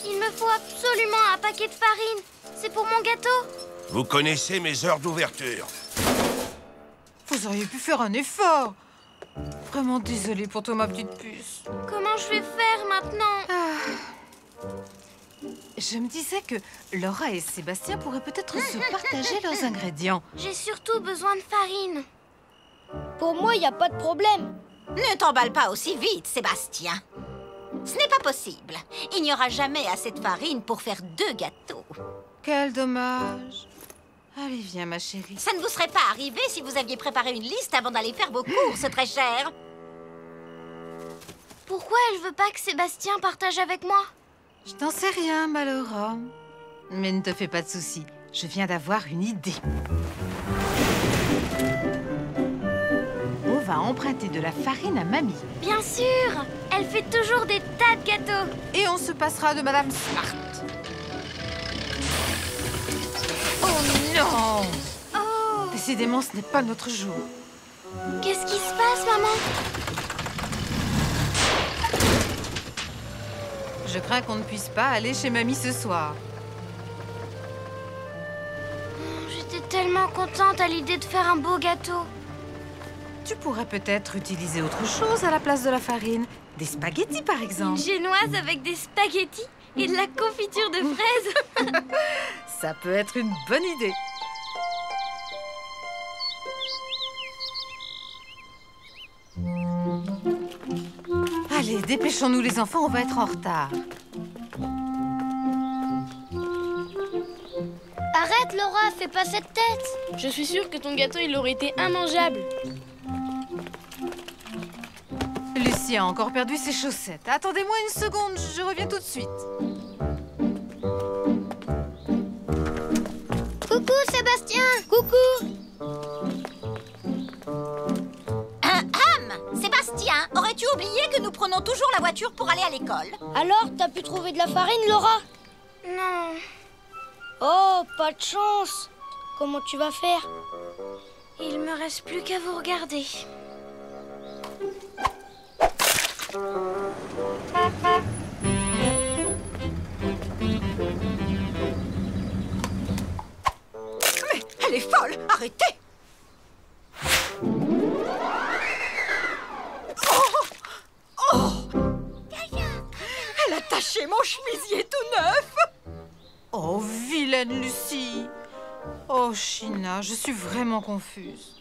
il me faut absolument un paquet de farine. C'est pour mon gâteau. Vous connaissez mes heures d'ouverture. Vous auriez pu faire un effort. Vraiment désolée pour toi, ma petite puce. Comment je vais faire maintenant? Je me disais que Laura et Sébastien pourraient peut-être se partager leurs ingrédients. J'ai surtout besoin de farine. Pour moi, il n'y a pas de problème. Ne t'emballe pas aussi vite, Sébastien. Ce n'est pas possible. Il n'y aura jamais assez de farine pour faire 2 gâteaux. Quel dommage. Allez, viens, ma chérie. Ça ne vous serait pas arrivé si vous aviez préparé une liste avant d'aller faire vos courses, très chère. Pourquoi elle veut pas que Sébastien partage avec moi? Je n'en sais rien, ma Laura. Mais ne te fais pas de soucis. Je viens d'avoir une idée. On va emprunter de la farine à mamie. Bien sûr, elle fait toujours des tas de gâteaux. Et on se passera de Madame Smart. Oh non! Oh, Décidément, ce n'est pas notre jour. qu'est-ce qui se passe, maman? Je crains qu'on ne puisse pas aller chez mamie ce soir. J'étais tellement contente à l'idée de faire un beau gâteau. Tu pourrais peut-être utiliser autre chose à la place de la farine. Des spaghettis, par Une exemple. génoise avec des spaghettis et de la confiture de fraises. Ça peut être une bonne idée. Allez, dépêchons-nous les enfants, on va être en retard. Arrête, Laura, fais pas cette tête. Je suis sûre que ton gâteau, il aurait été immangeable. Lucie a encore perdu ses chaussettes. Attendez-moi une seconde, je reviens tout de suite. Coucou, Sébastien. Coucou. Sébastien, aurais-tu oublié que nous prenons toujours la voiture pour aller à l'école? Alors, t'as pu trouver de la farine, Laura? Non. Oh, pas de chance. Comment tu vas faire? Il me reste plus qu'à vous regarder. Mais elle est folle! Arrêtez! Elle a taché mon chemisier tout neuf! Oh, vilaine Lucie. Oh, China, je suis vraiment confuse.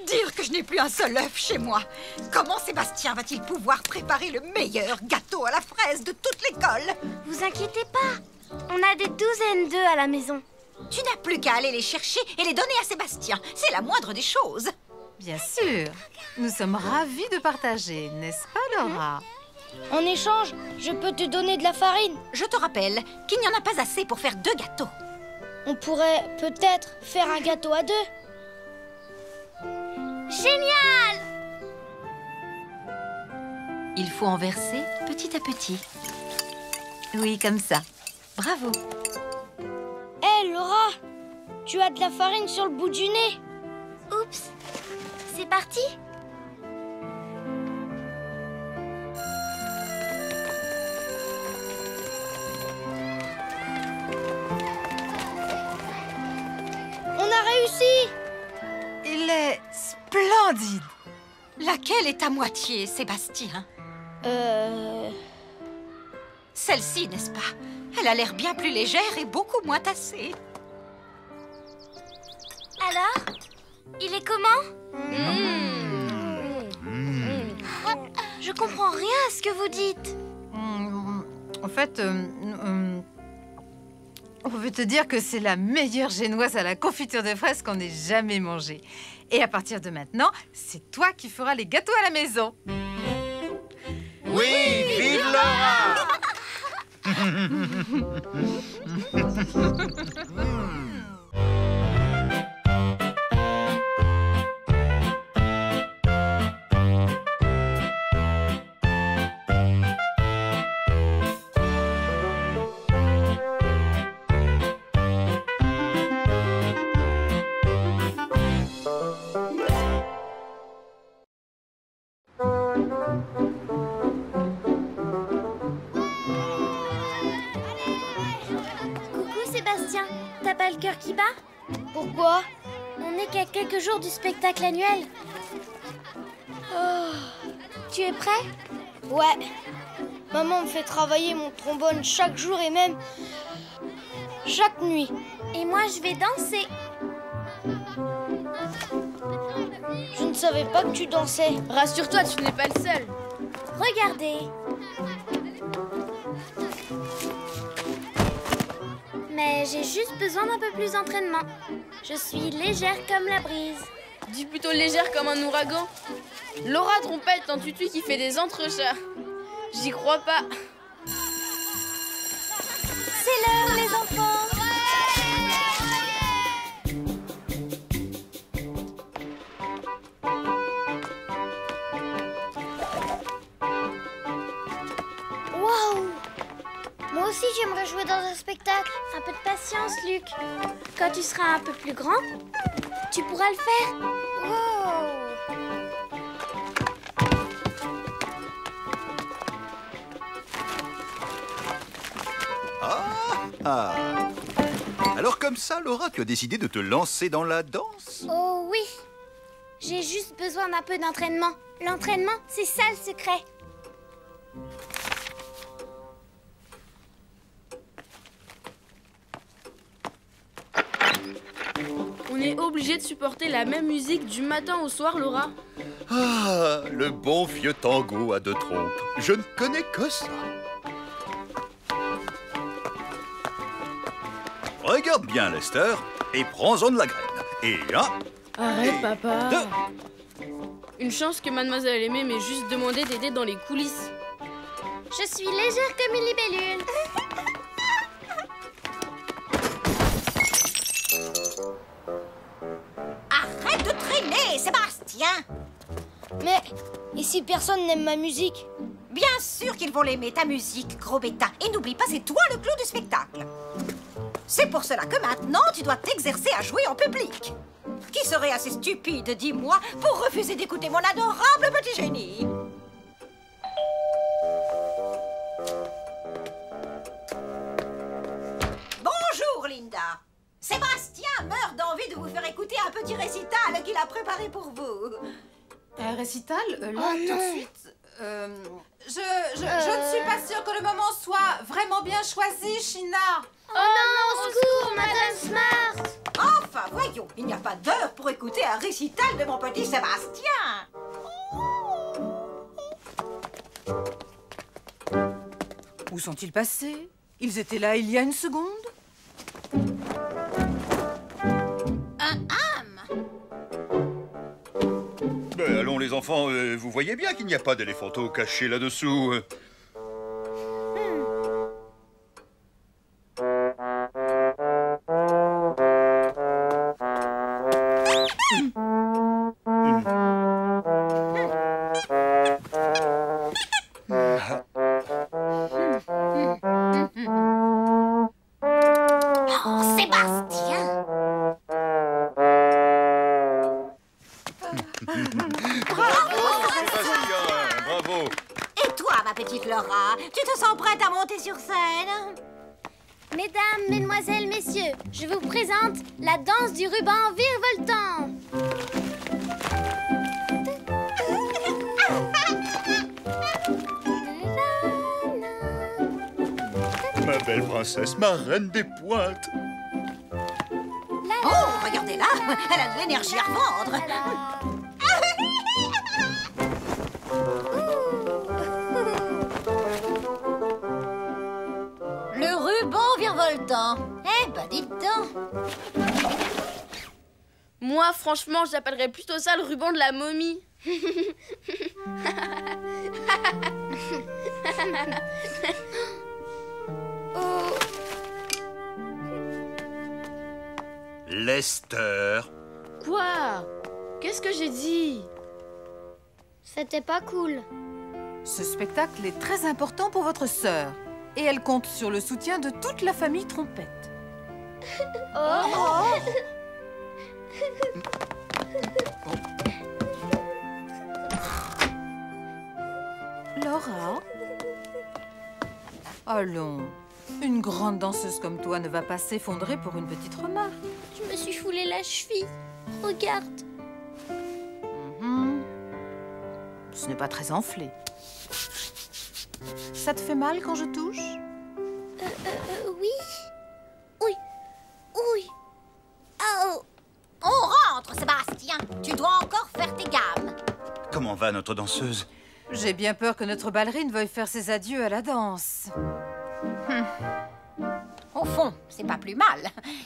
Dire que je n'ai plus un seul œuf chez moi. Comment Sébastien va-t-il pouvoir préparer le meilleur gâteau à la fraise de toute l'école? Vous inquiétez pas. On a des douzaines d'œufs à la maison. Tu n'as plus qu'à aller les chercher et les donner à Sébastien. C'est la moindre des choses. Bien sûr. Nous sommes ravis de partager, n'est-ce pas, Laura? En échange, je peux te donner de la farine. Je te rappelle qu'il n'y en a pas assez pour faire 2 gâteaux. On pourrait peut-être faire un gâteau à 2. Génial! Il faut en verser petit à petit. Oui, comme ça. Bravo. Hé, Laura, tu as de la farine sur le bout du nez. Oups, c'est parti. On a réussi. Il est splendide. Laquelle est à moitié, Sébastien? Celle-ci, n'est-ce pas? Elle a l'air bien plus légère et beaucoup moins tassée. Alors, il est comment? Je comprends rien à ce que vous dites. En fait, on veut te dire que c'est la meilleure génoise à la confiture de fraises qu'on ait jamais mangée. Et à partir de maintenant, c'est toi qui feras les gâteaux à la maison. Oui, vive Laura! Coucou Sébastien, t'as pas le cœur qui bat? Pourquoi? On n'est qu'à quelques jours du spectacle annuel. Tu es prêt? Ouais. Maman me fait travailler mon trombone chaque jour et même chaque nuit. Et moi je vais danser. Je ne savais pas que tu dansais. Rassure-toi, tu n'es pas le seul. Regardez. Mais j'ai juste besoin d'un peu plus d'entraînement. Je suis légère comme la brise. Dis plutôt légère comme un ouragan. Laura Trompette en tutu qui fait des entrechats. J'y crois pas. C'est l'heure les enfants. Waouh! Moi aussi j'aimerais jouer dans un spectacle. Un peu de patience, Luc. Quand tu seras un peu plus grand, tu pourras le faire. Wow! Ah. Alors comme ça, Laura, tu as décidé de te lancer dans la danse? Oh oui. J'ai juste besoin d'un peu d'entraînement. L'entraînement, c'est ça le secret. On est obligé de supporter la même musique du matin au soir, Laura. Ah, le bon vieux tango à 2 trompes. Je ne connais que ça. Regarde bien, Lester, et prends-en de la graine. Et 1, Arrête, papa. 2. Une chance que mademoiselle Aimée m'ait juste demandé d'aider dans les coulisses. Je suis légère comme une libellule. Arrête de traîner, Sébastien! Mais ici personne n'aime ma musique. Bien sûr qu'ils vont l'aimer, ta musique, gros bêta. Et n'oublie pas, c'est toi le clou du spectacle. C'est pour cela que maintenant, tu dois t'exercer à jouer en public. Qui serait assez stupide, dis-moi, pour refuser d'écouter mon adorable petit génie? Bonjour, Linda. Sébastien meurt d'envie de vous faire écouter un petit récital qu'il a préparé pour vous. Un récital, là, tout de suite je ne suis pas sûre que le moment soit vraiment bien choisi, China. Oh non, au secours, Madame Smart. Enfin, voyons, il n'y a pas d'heure pour écouter un récital de mon petit Sébastien. Où sont-ils passés? Ils étaient là il y a une seconde. Ben, allons les enfants, vous voyez bien qu'il n'y a pas d'éléphanto caché là-dessous. Bravo. Et toi, ma petite Laura, tu te sens prête à monter sur scène? Mesdames, mesdemoiselles, messieurs, je vous présente la danse du ruban virevoltant. Ma belle princesse, ma reine des pointes. Oh, regardez-la, elle a de l'énergie à revendre. Le ruban virevoltant. Eh ben, dites donc. Moi, franchement, j'appellerais plutôt ça le ruban de la momie. Lester. Quoi? Qu'est-ce que j'ai dit? C'était pas cool. Ce spectacle est très important pour votre sœur. Et elle compte sur le soutien de toute la famille Trompette. Laura? Allons, une grande danseuse comme toi ne va pas s'effondrer pour une petite remarque. Je me suis foulé la cheville. Regarde. Ce n'est pas très enflé. Ça te fait mal quand je touche? Oui. Oui. Oui. Oh. On rentre, Sébastien. Tu dois encore faire tes gammes. Comment va notre danseuse? J'ai bien peur que notre ballerine veuille faire ses adieux à la danse. Au fond, c'est pas plus mal.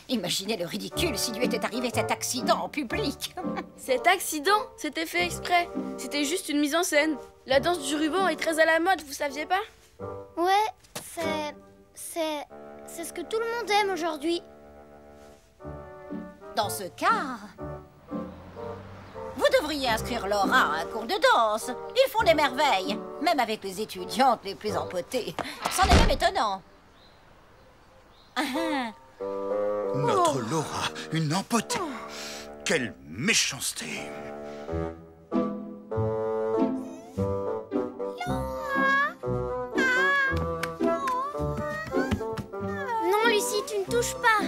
Imaginez le ridicule s'il lui était arrivé cet accident en public. Cet accident, c'était fait exprès. C'était juste une mise en scène. La danse du ruban est très à la mode, vous saviez pas? Ouais, c'est ce que tout le monde aime aujourd'hui. Dans ce cas, vous devriez inscrire Laura à un cours de danse. Ils font des merveilles, même avec les étudiantes les plus empotées. C'en est même étonnant. Notre Laura, une empotée. Quelle méchanceté. Non, Lucie, tu ne touches pas.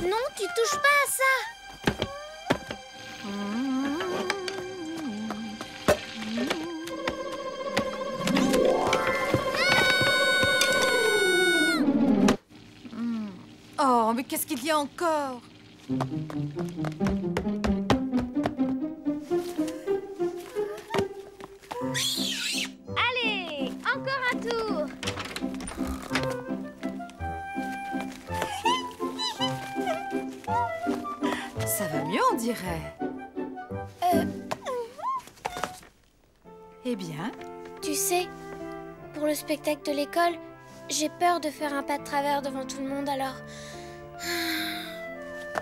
Non, tu touches pas à ça. Oh, mais qu'est-ce qu'il y a encore? Allez, encore un tour. Ça va mieux, on dirait. Eh bien? Tu sais, pour le spectacle de l'école, j'ai peur de faire un pas de travers devant tout le monde, alors...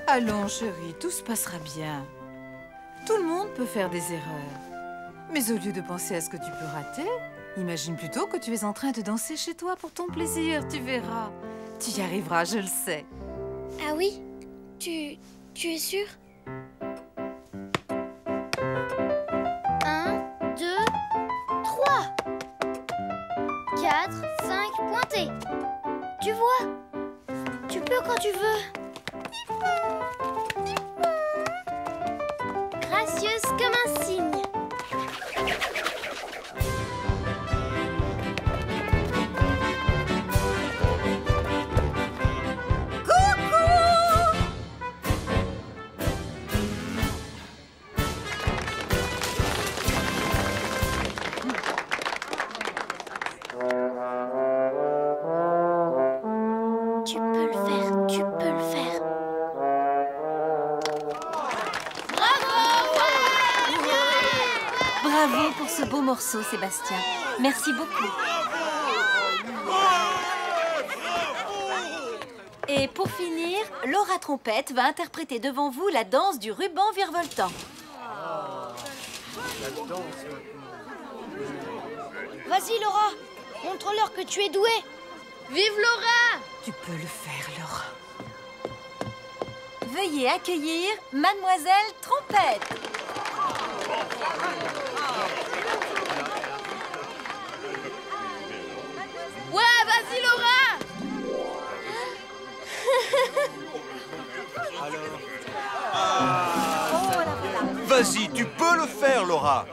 Allons, chérie, tout se passera bien. Tout le monde peut faire des erreurs. Mais au lieu de penser à ce que tu peux rater, imagine plutôt que tu es en train de danser chez toi pour ton plaisir, tu verras. Tu y arriveras, je le sais. Ah oui? Tu es sûre? 1, 2, 3. 4, 5, pointé. Tu vois? Tu peux quand tu veux. Gracieuse comme un cygne. Tu peux le faire, tu peux le faire. Bravo pour ce beau morceau, Sébastien. Merci beaucoup. Et pour finir, Laura Trompette va interpréter devant vous la danse du ruban virevoltant. Vas-y, Laura. Montre-leur que tu es douée. Vive Laura! Tu peux le faire, Laura. Veuillez accueillir Mademoiselle Trompette. Ouais, vas-y, Laura! Vas-y, tu peux le faire, Laura.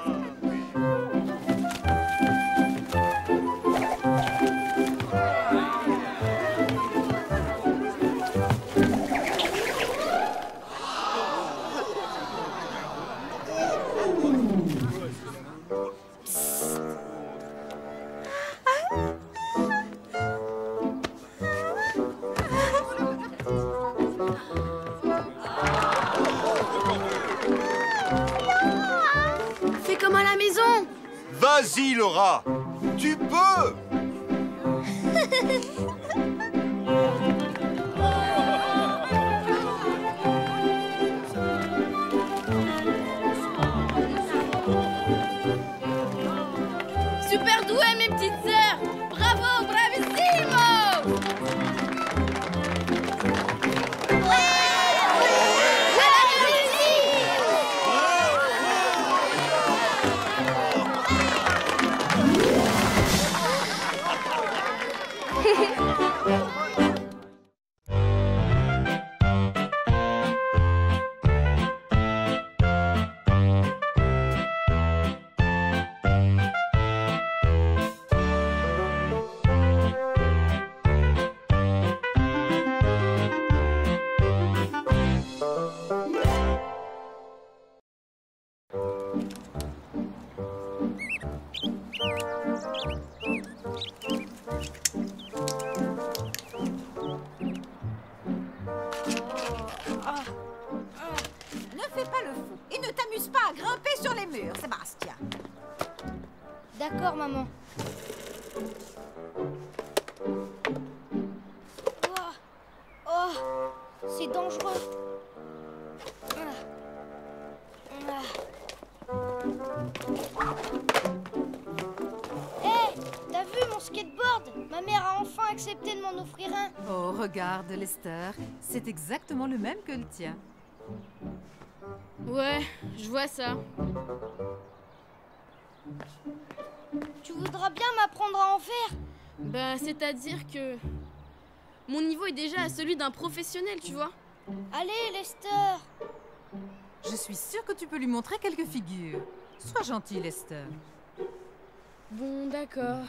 Fais comme à la maison! Vas-y, Laura. Tu peux. Super doué, mes petites sœurs! Bravo, bravissimo! Ne fais pas le fou et ne t'amuse pas à grimper sur les murs, Sébastien. D'accord, maman. Oh, c'est dangereux. Hé, t'as vu mon skateboard? Ma mère a enfin accepté de m'en offrir un. Oh, regarde, Lester. C'est exactement le même que le tien. Ouais, je vois ça. Tu voudras bien m'apprendre à en faire? Bah, c'est-à-dire que... mon niveau est déjà à celui d'un professionnel, tu vois. Allez, Lester. Je suis sûre que tu peux lui montrer quelques figures. Sois gentil, Lester. Bon, d'accord.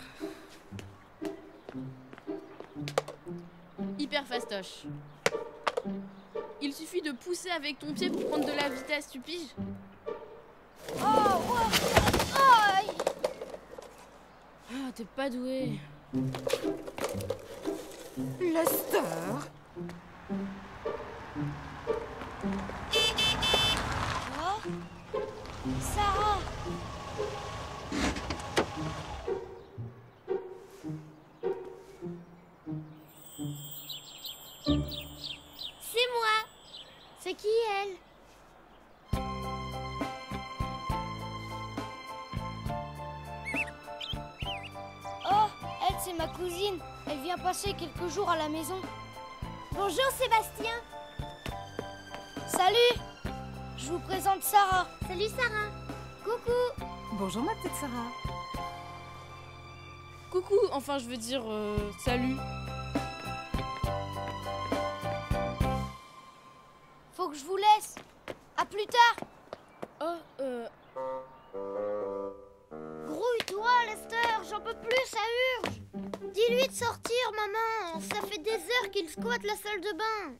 Hyper fastoche. Il suffit de pousser avec ton pied pour prendre de la vitesse, tu piges? Oh, ouais. Aïe. Ah, t'es pas doué. Lester! Oh. Sarah. C'est moi. C'est qui elle? Oh, elle c'est ma cousine. Elle vient passer quelques jours à la maison. Bonjour Sébastien. Salut. Je vous présente Sarah. Salut Sarah. Coucou. Bonjour, ma petite Sarah. Coucou, enfin je veux dire salut. Faut que je vous laisse. À plus tard. Oh, Grouille-toi, Lester. J'en peux plus, ça urge. Dis-lui de sortir, maman. Ça fait des heures qu'il squatte la salle de bain.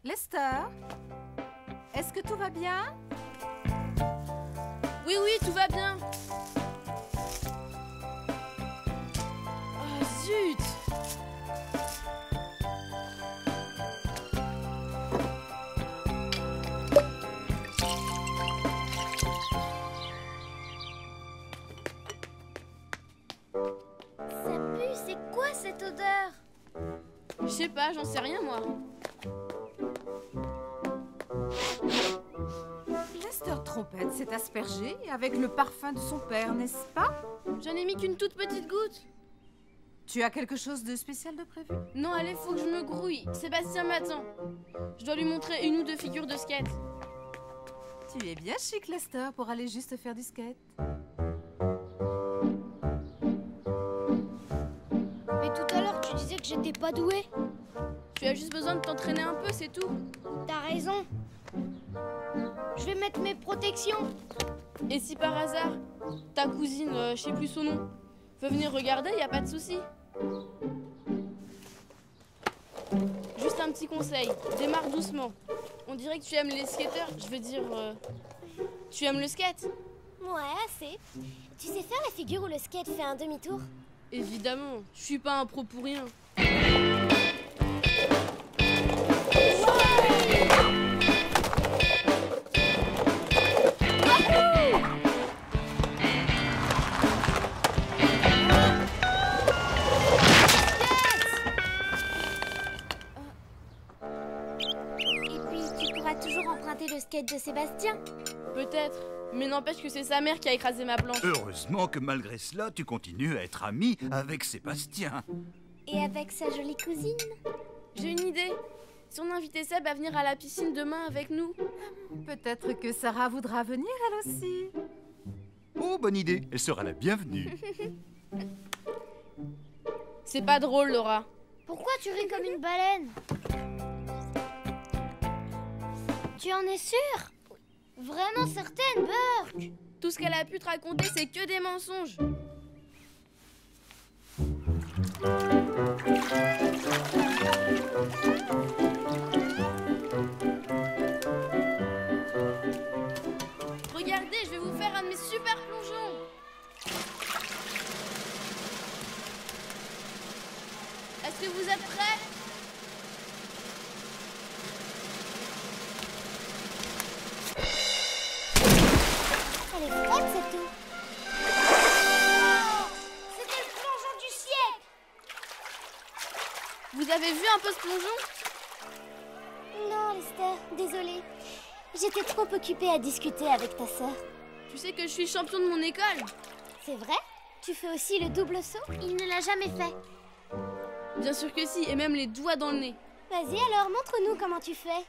Lester? Est-ce que tout va bien? oui, tout va bien. Ah, zut. Ça pue, c'est quoi cette odeur? Je sais pas, j'en sais rien moi. Lester Trompette s'est aspergé avec le parfum de son père, n'est-ce pas? J'en ai mis qu'une toute petite goutte. Tu as quelque chose de spécial de prévu? Non, allez, faut que je me grouille. Sébastien m'attend. Je dois lui montrer une ou deux figures de skate. Tu es bien chic, Lester, pour aller juste faire du skate. Mais tout à l'heure, tu disais que j'étais pas douée. Tu as juste besoin de t'entraîner un peu, c'est tout. T'as raison. Je vais mettre mes protections. Et si par hasard, ta cousine, je sais plus son nom, veut venir regarder, y a pas de souci. Juste un petit conseil, démarre doucement. On dirait que tu aimes les skateurs, je veux dire... tu aimes le skate? Ouais, assez. Tu sais faire la figure où le skate fait un demi-tour? Évidemment, je suis pas un pro pour rien. Le skate de Sébastien? Peut-être, mais n'empêche que c'est sa mère qui a écrasé ma planche. Heureusement que malgré cela, tu continues à être ami avec Sébastien. Et avec sa jolie cousine? J'ai une idée. Si on invitait Seb à venir à la piscine demain avec nous. Peut-être que Sarah voudra venir elle aussi. Oh, bonne idée, elle sera la bienvenue. C'est pas drôle, Laura. Pourquoi tu ris comme une baleine? Tu en es sûre? Vraiment certaine, Burke? Tout ce qu'elle a pu te raconter, c'est que des mensonges. Regardez, je vais vous faire un de mes super plongeons. Est-ce que vous êtes prêts? Elle est froide, cette eau. C'était le plongeon du siècle. Vous avez vu un peu ce plongeon? Non, Lester, désolée. J'étais trop occupée à discuter avec ta sœur. Tu sais que je suis champion de mon école. C'est vrai? Tu fais aussi le double saut? Il ne l'a jamais fait. Bien sûr que si, et même les doigts dans le nez. Vas-y alors, montre-nous comment tu fais.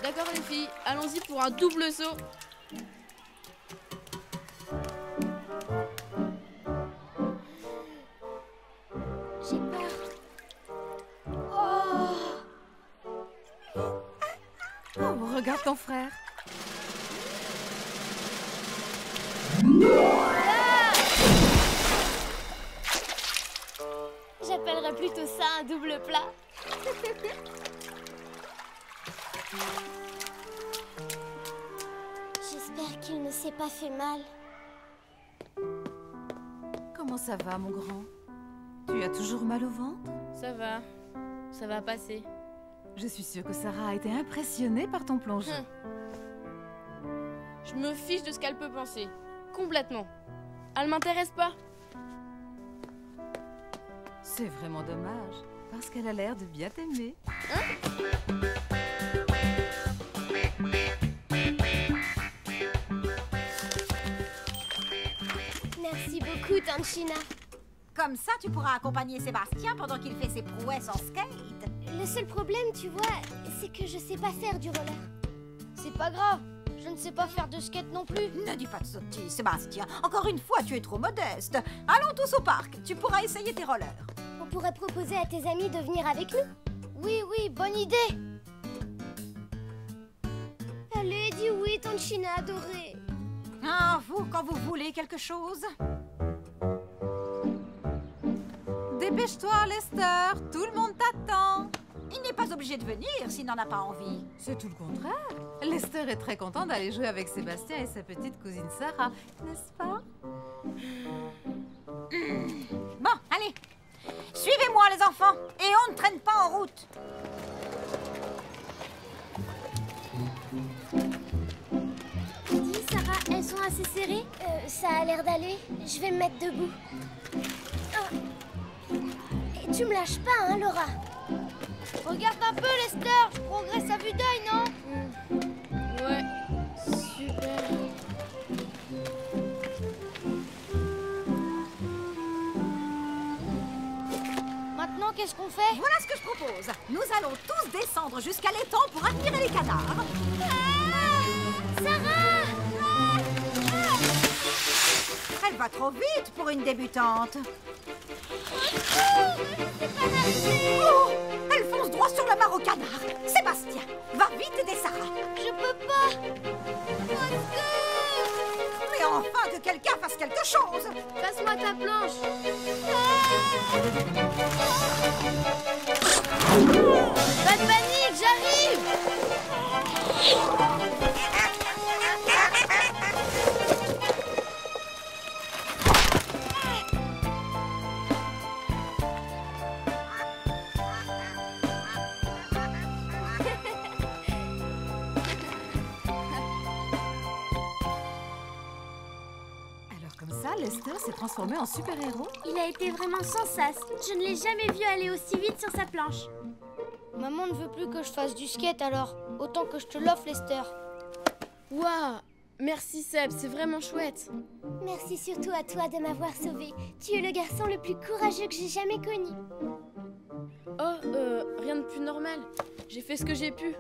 D'accord les filles, allons-y pour un double saut. J'ai peur. Oh, regarde ton frère. J'appellerais plutôt ça un double plat. J'espère qu'il ne s'est pas fait mal. Comment ça va, mon grand? Tu as toujours mal au ventre? Ça va passer. Je suis sûre que Sarah a été impressionnée par ton plongeon. Je me fiche de ce qu'elle peut penser. Complètement. Elle m'intéresse pas. C'est vraiment dommage, parce qu'elle a l'air de bien t'aimer. Merci beaucoup, Tanchina. Comme ça, tu pourras accompagner Sébastien pendant qu'il fait ses prouesses en skate. Le seul problème, tu vois, c'est que je sais pas faire du roller. C'est pas grave. Je ne sais pas faire de skate non plus. Ne dis pas de sottises, Sébastien. Encore une fois, tu es trop modeste. Allons tous au parc. Tu pourras essayer tes rollers. On pourrait proposer à tes amis de venir avec nous. Oui, bonne idée. Allez, dis oui, Tanchina adorée. Ah, vous, quand vous voulez quelque chose. Dépêche-toi, Lester. Tout le monde t'attend. Il n'est pas obligé de venir s'il n'en a pas envie. C'est tout le contraire. Lester est très content d'aller jouer avec Sébastien et sa petite cousine Sarah, n'est-ce pas? Bon, allez. Suivez-moi, les enfants. Et on ne traîne pas en route. Dis, Sarah, elles sont assez serrées? Ça a l'air d'aller. Je vais me mettre debout. Et tu me lâches pas, hein, Laura? Regarde un peu, Lester. Je progresse à vue d'œil, non? Ouais, super. qu'est-ce qu'on fait? Voilà ce que je propose. Nous allons tous descendre jusqu'à l'étang pour admirer les canards. Sarah! Elle va trop vite pour une débutante. Oh, elle fonce droit sur la mare au canard. Sébastien, va vite aider Sarah. Je peux pas. Mais enfin que quelqu'un fasse quelque chose. Passe-moi ta planche. Pas de panique, j'arrive. Comme ça, Lester s'est transformé en super-héros. Il a été vraiment sans sas. Je ne l'ai jamais vu aller aussi vite sur sa planche. Maman ne veut plus que je fasse du skate, alors autant que je te l'offre, Lester. Waouh! Merci Seb, c'est vraiment chouette. Merci surtout à toi de m'avoir sauvé. Tu es le garçon le plus courageux que j'ai jamais connu. Oh, rien de plus normal. J'ai fait ce que j'ai pu.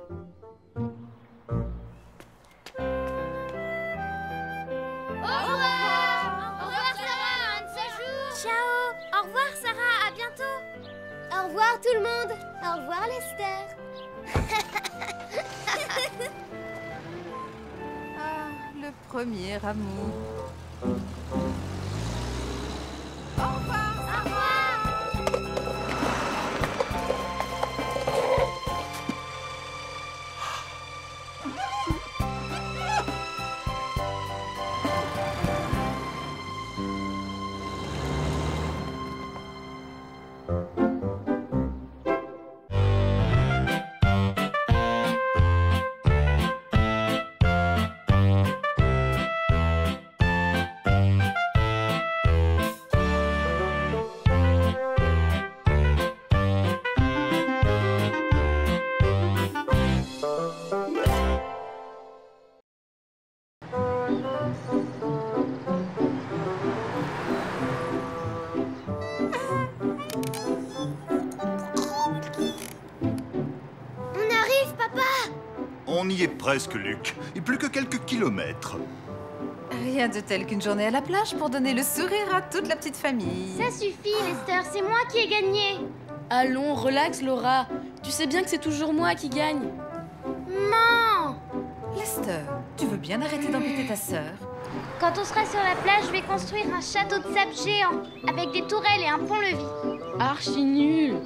Ciao. Au revoir Sarah, à bientôt. Au revoir tout le monde. Au revoir Lester. Ah, le premier amour. Au revoir. Au revoir. On y est presque, Luc. Et plus que quelques kilomètres. Rien de tel qu'une journée à la plage pour donner le sourire à toute la petite famille. Ça suffit Lester, c'est moi qui ai gagné. Allons, relax Laura. Tu sais bien que c'est toujours moi qui gagne. Non. Lester, tu veux bien arrêter d'embêter ta sœur? Quand on sera sur la plage, je vais construire un château de sable géant avec des tourelles et un pont-levis. Archi nul.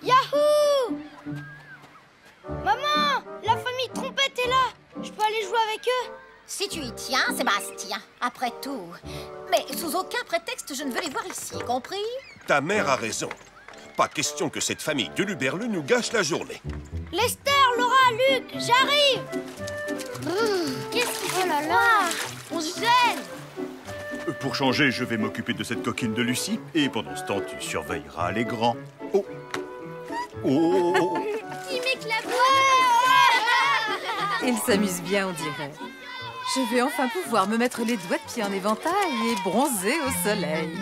Yahoo! Maman, la famille Trompette est là. Je peux aller jouer avec eux? Si tu y tiens, Sébastien, après tout. Mais sous aucun prétexte, je ne veux les voir ici, compris? Ta mère a raison. Pas question que cette famille de Luberlu nous gâche la journée. Lester, Laura, Luc, j'arrive. Qu'est-ce qu'il fait? Oh là là, on se gêne. Pour changer, je vais m'occuper de cette coquine de Lucie. Et pendant ce temps, tu surveilleras les grands. Oh. Oh. Qui m'éclabousse. Il s'amuse bien, on dirait. Je vais enfin pouvoir me mettre les doigts de pied en éventail et bronzer au soleil.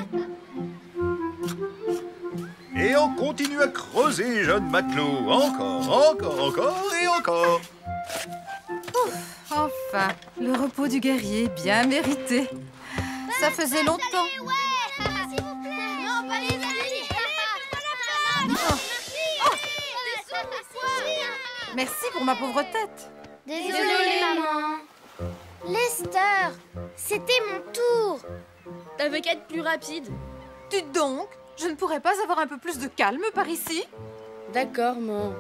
Et on continue à creuser, jeune matelot. Encore et encore. Ouf, enfin, le repos du guerrier bien mérité. Ça faisait longtemps. S'il vous plaît. Non, pas les amis. Merci pour ma pauvre tête. Désolée, maman. Lester, c'était mon tour. T'avais qu'à être plus rapide. Dites donc, je ne pourrais pas avoir un peu plus de calme par ici? D'accord, maman.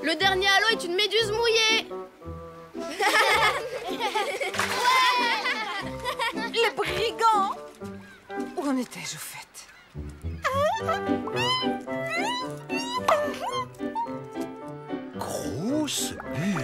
Le dernier halo est une méduse mouillée. Les brigands! Où en étais-je au fait? Grosse bulle.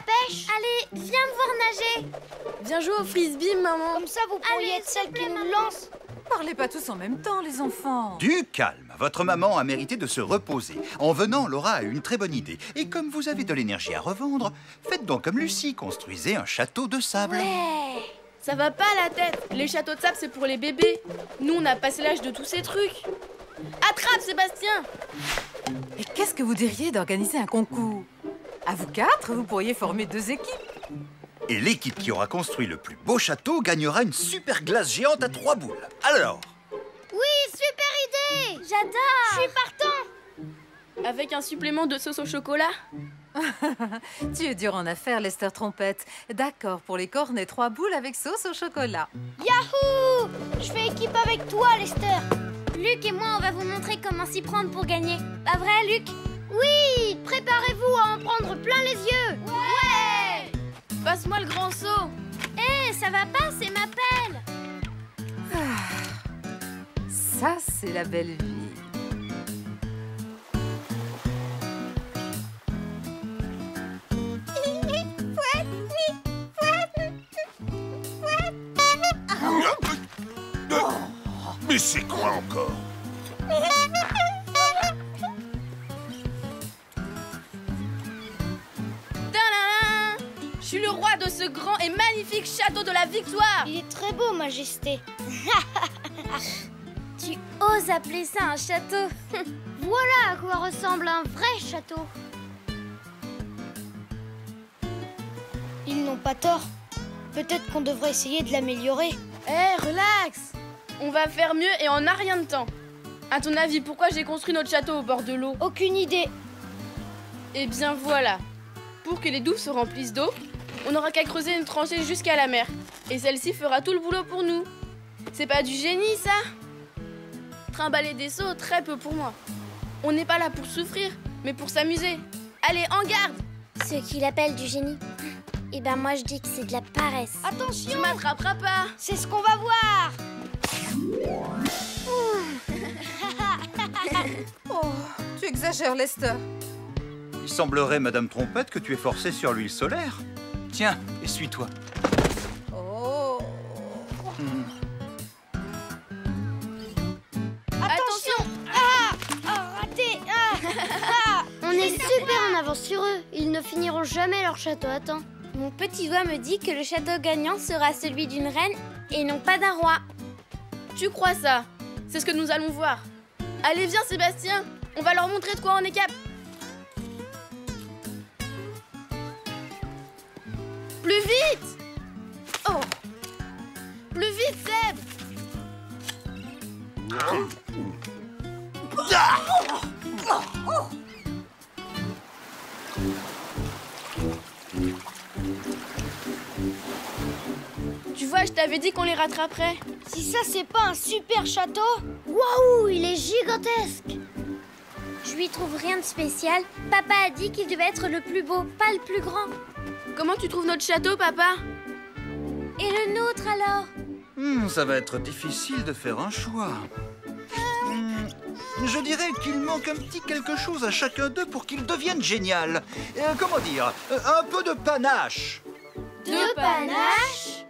pêche. Allez, viens me voir nager. Viens jouer au frisbee, maman. Comme ça, vous pourriez être celle qui nous lance. Parlez pas tous en même temps, les enfants. Du calme. Votre maman a mérité de se reposer. En venant, Laura a eu une très bonne idée. Et comme vous avez de l'énergie à revendre, faites donc comme Lucie, construisez un château de sable. Ouais. Ça va pas la tête. Les châteaux de sable, c'est pour les bébés. Nous, on a passé l'âge de tous ces trucs. Attrape, Sébastien. Et qu'est-ce que vous diriez d'organiser un concours? À vous 4, vous pourriez former 2 équipes. Et l'équipe qui aura construit le plus beau château gagnera une super glace géante à 3 boules. Alors? Oui, super idée. J'adore. Je suis partant. Avec un supplément de sauce au chocolat. Tu es dur en affaires, Lester Trompette. D'accord, pour les cornets, 3 boules avec sauce au chocolat. Yahoo! Je fais équipe avec toi, Lester. Luc et moi, on va vous montrer comment s'y prendre pour gagner. Pas vrai, Luc? Oui! Préparez-vous à en prendre plein les yeux. Ouais! Passe-moi le grand seau. Hé, ça va pas, c'est ma pelle. Ça, c'est la belle vie. Mais c'est quoi encore? Tadam! Je suis le roi de ce grand et magnifique château de la Victoire. Il est très beau, Majesté. Tu oses appeler ça un château? Voilà à quoi ressemble un vrai château. Ils n'ont pas tort. Peut-être qu'on devrait essayer de l'améliorer. Hé, relax. On va faire mieux et on n'a rien de temps. À ton avis, pourquoi j'ai construit notre château au bord de l'eau? Aucune idée. Eh bien voilà. Pour que les douves se remplissent d'eau, on n'aura qu'à creuser une tranchée jusqu'à la mer. Et celle-ci fera tout le boulot pour nous. C'est pas du génie, ça? Trimballer des seaux, très peu pour moi. On n'est pas là pour souffrir, mais pour s'amuser. Allez, en garde! Ce qu'il appelle du génie. Eh ben moi je dis que c'est de la paresse. Attention! Tu m'attraperas pas! C'est ce qu'on va voir! Oh, tu exagères, Lester. Il semblerait, Madame Trompette, que tu es forcée sur l'huile solaire. Tiens, essuie-toi. Oh. Attention! Raté! On est super en avance sur eux. Ils ne finiront jamais leur château à temps. Mon petit doigt me dit que le château gagnant sera celui d'une reine et non pas d'un roi. Tu crois ça? C'est ce que nous allons voir. Allez, viens, Sébastien. On va leur montrer de quoi on est capable. Plus vite! Oh! Plus vite, Seb! Tu vois, je t'avais dit qu'on les rattraperait. Si ça, c'est pas un super château? Waouh, il est gigantesque! Je lui trouve rien de spécial. Papa a dit qu'il devait être le plus beau, pas le plus grand. Comment tu trouves notre château, papa? Et le nôtre, alors? Ça va être difficile de faire un choix. Je dirais qu'il manque un petit quelque chose à chacun d'eux pour qu'il devienne génial. Comment dire? Un peu de panache. De panache?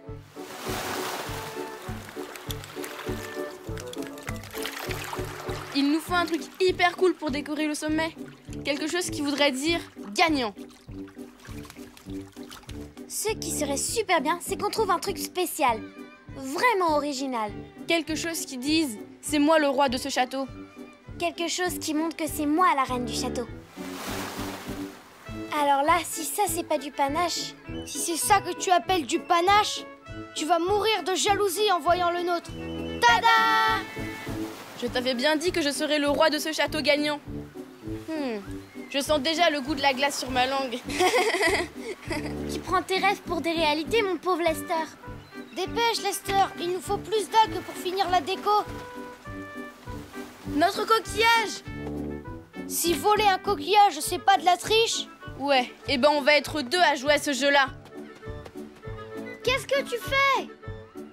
Il nous faut un truc hyper cool pour décorer le sommet. Quelque chose qui voudrait dire gagnant. Ce qui serait super bien, c'est qu'on trouve un truc spécial. Vraiment original. Quelque chose qui dise c'est moi le roi de ce château. Quelque chose qui montre que c'est moi la reine du château. Alors là, si ça c'est pas du panache... Si c'est ça que tu appelles du panache, tu vas mourir de jalousie en voyant le nôtre. Tada! Je t'avais bien dit que je serais le roi de ce château gagnant. Je sens déjà le goût de la glace sur ma langue. Tu prends tes rêves pour des réalités, mon pauvre Lester. Dépêche, Lester, il nous faut plus d'algues pour finir la déco. Notre coquillage! Si voler un coquillage, c'est pas de la triche? Ouais, et ben on va être 2 à jouer à ce jeu-là. Qu'est-ce que tu fais?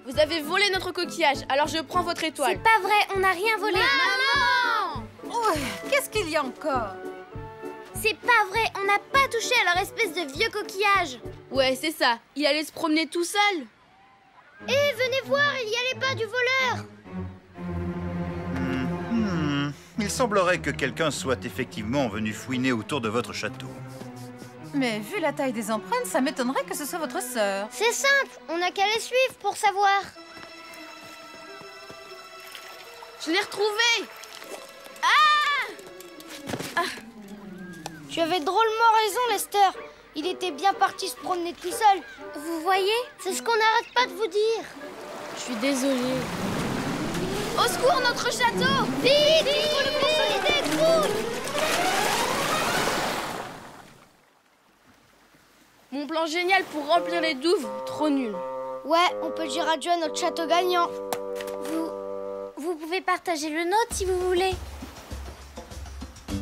Vous avez volé notre coquillage, alors je prends votre étoile. C'est pas vrai, on n'a rien volé. Maman! Oh, qu'est-ce qu'il y a encore? C'est pas vrai, on n'a pas touché à leur espèce de vieux coquillage. Ouais, c'est ça. Il allait se promener tout seul. Eh, venez voir, il y a les pas du voleur. Il semblerait que quelqu'un soit effectivement venu fouiner autour de votre château. Mais vu la taille des empreintes, ça m'étonnerait que ce soit votre sœur. C'est simple, on n'a qu'à les suivre pour savoir. Je l'ai retrouvé. Tu avais drôlement raison, Lester. Il était bien parti se promener tout seul. Vous voyez, c'est ce qu'on n'arrête pas de vous dire. Je suis désolée. Au secours, notre château! Vite, il faut le consolider, Groot. Mon plan génial pour remplir les douves, trop nul. Ouais, on peut dire adieu à notre château gagnant. Vous pouvez partager le nôtre si vous voulez.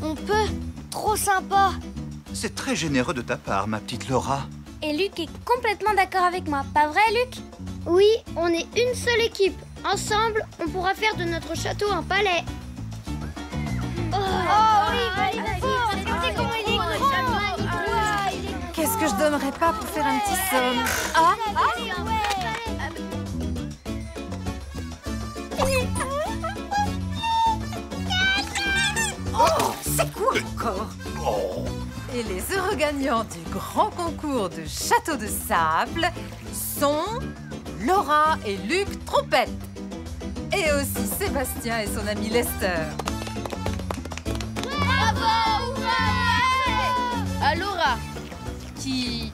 On peut. Trop sympa. C'est très généreux de ta part, ma petite Laura. Et Luc est complètement d'accord avec moi, pas vrai, Luc? Oui, on est une seule équipe. Ensemble, on pourra faire de notre château un palais. Oh oui, vas-y, regardez comment il est grand. Qu'est-ce que je donnerais pas pour faire un petit somme? Ah, C'est quoi encore? et les heureux gagnants du grand concours de Château de Sable sont Laura et Luc Trompette. Et aussi Sébastien et son ami Lester. Bravo! À Laura, qui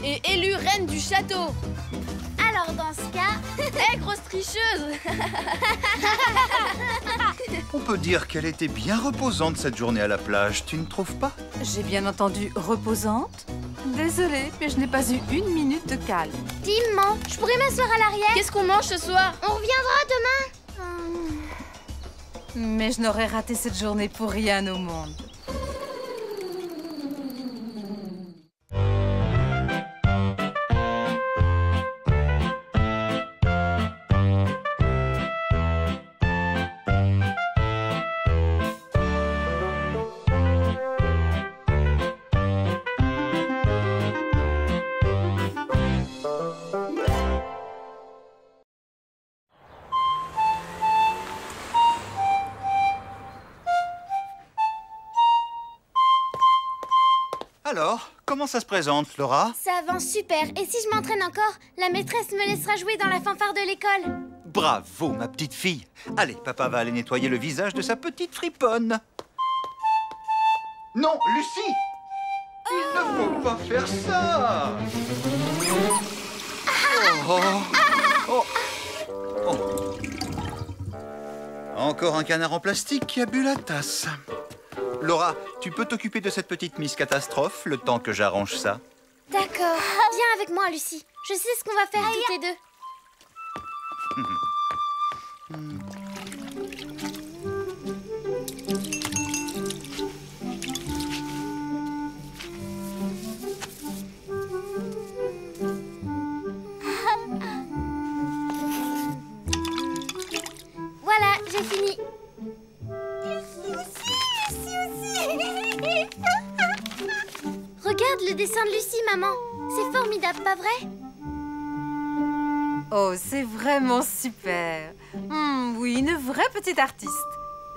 est élue reine du château. Alors dans ce cas... Hé, grosse tricheuse! On peut dire qu'elle était bien reposante cette journée à la plage, tu ne trouves pas? J'ai bien entendu reposante. Désolée, mais je n'ai pas eu une minute de calme. Timement, je pourrais m'asseoir à l'arrière. Qu'est-ce qu'on mange ce soir? On reviendra demain. Mais je n'aurais raté cette journée pour rien au monde. Alors, comment ça se présente, Laura? Ça avance super. Et si je m'entraîne encore, la maîtresse me laissera jouer dans la fanfare de l'école. Bravo, ma petite fille. Allez, papa va aller nettoyer le visage de sa petite friponne. Non, Lucie! Il ne faut pas faire ça! Oh. Encore un canard en plastique qui a bu la tasse. Laura, tu peux t'occuper de cette petite Miss Catastrophe le temps que j'arrange ça? D'accord. Viens avec moi, Lucie. Je sais ce qu'on va faire toutes les deux. Voilà, j'ai fini. Regarde le dessin de Lucie, maman. C'est formidable, pas vrai? Oh, c'est vraiment super. Oui, une vraie petite artiste.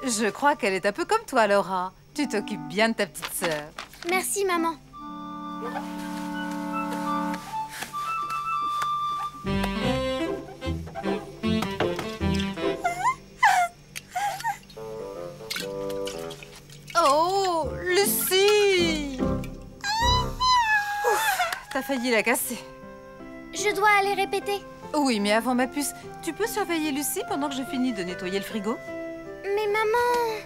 Je crois qu'elle est un peu comme toi, Laura. Tu t'occupes bien de ta petite sœur. Merci, maman. Oh, Lucie! T'as failli la casser. Je dois aller répéter. Oui, mais avant ma puce, tu peux surveiller Lucie pendant que je finis de nettoyer le frigo? Mais maman...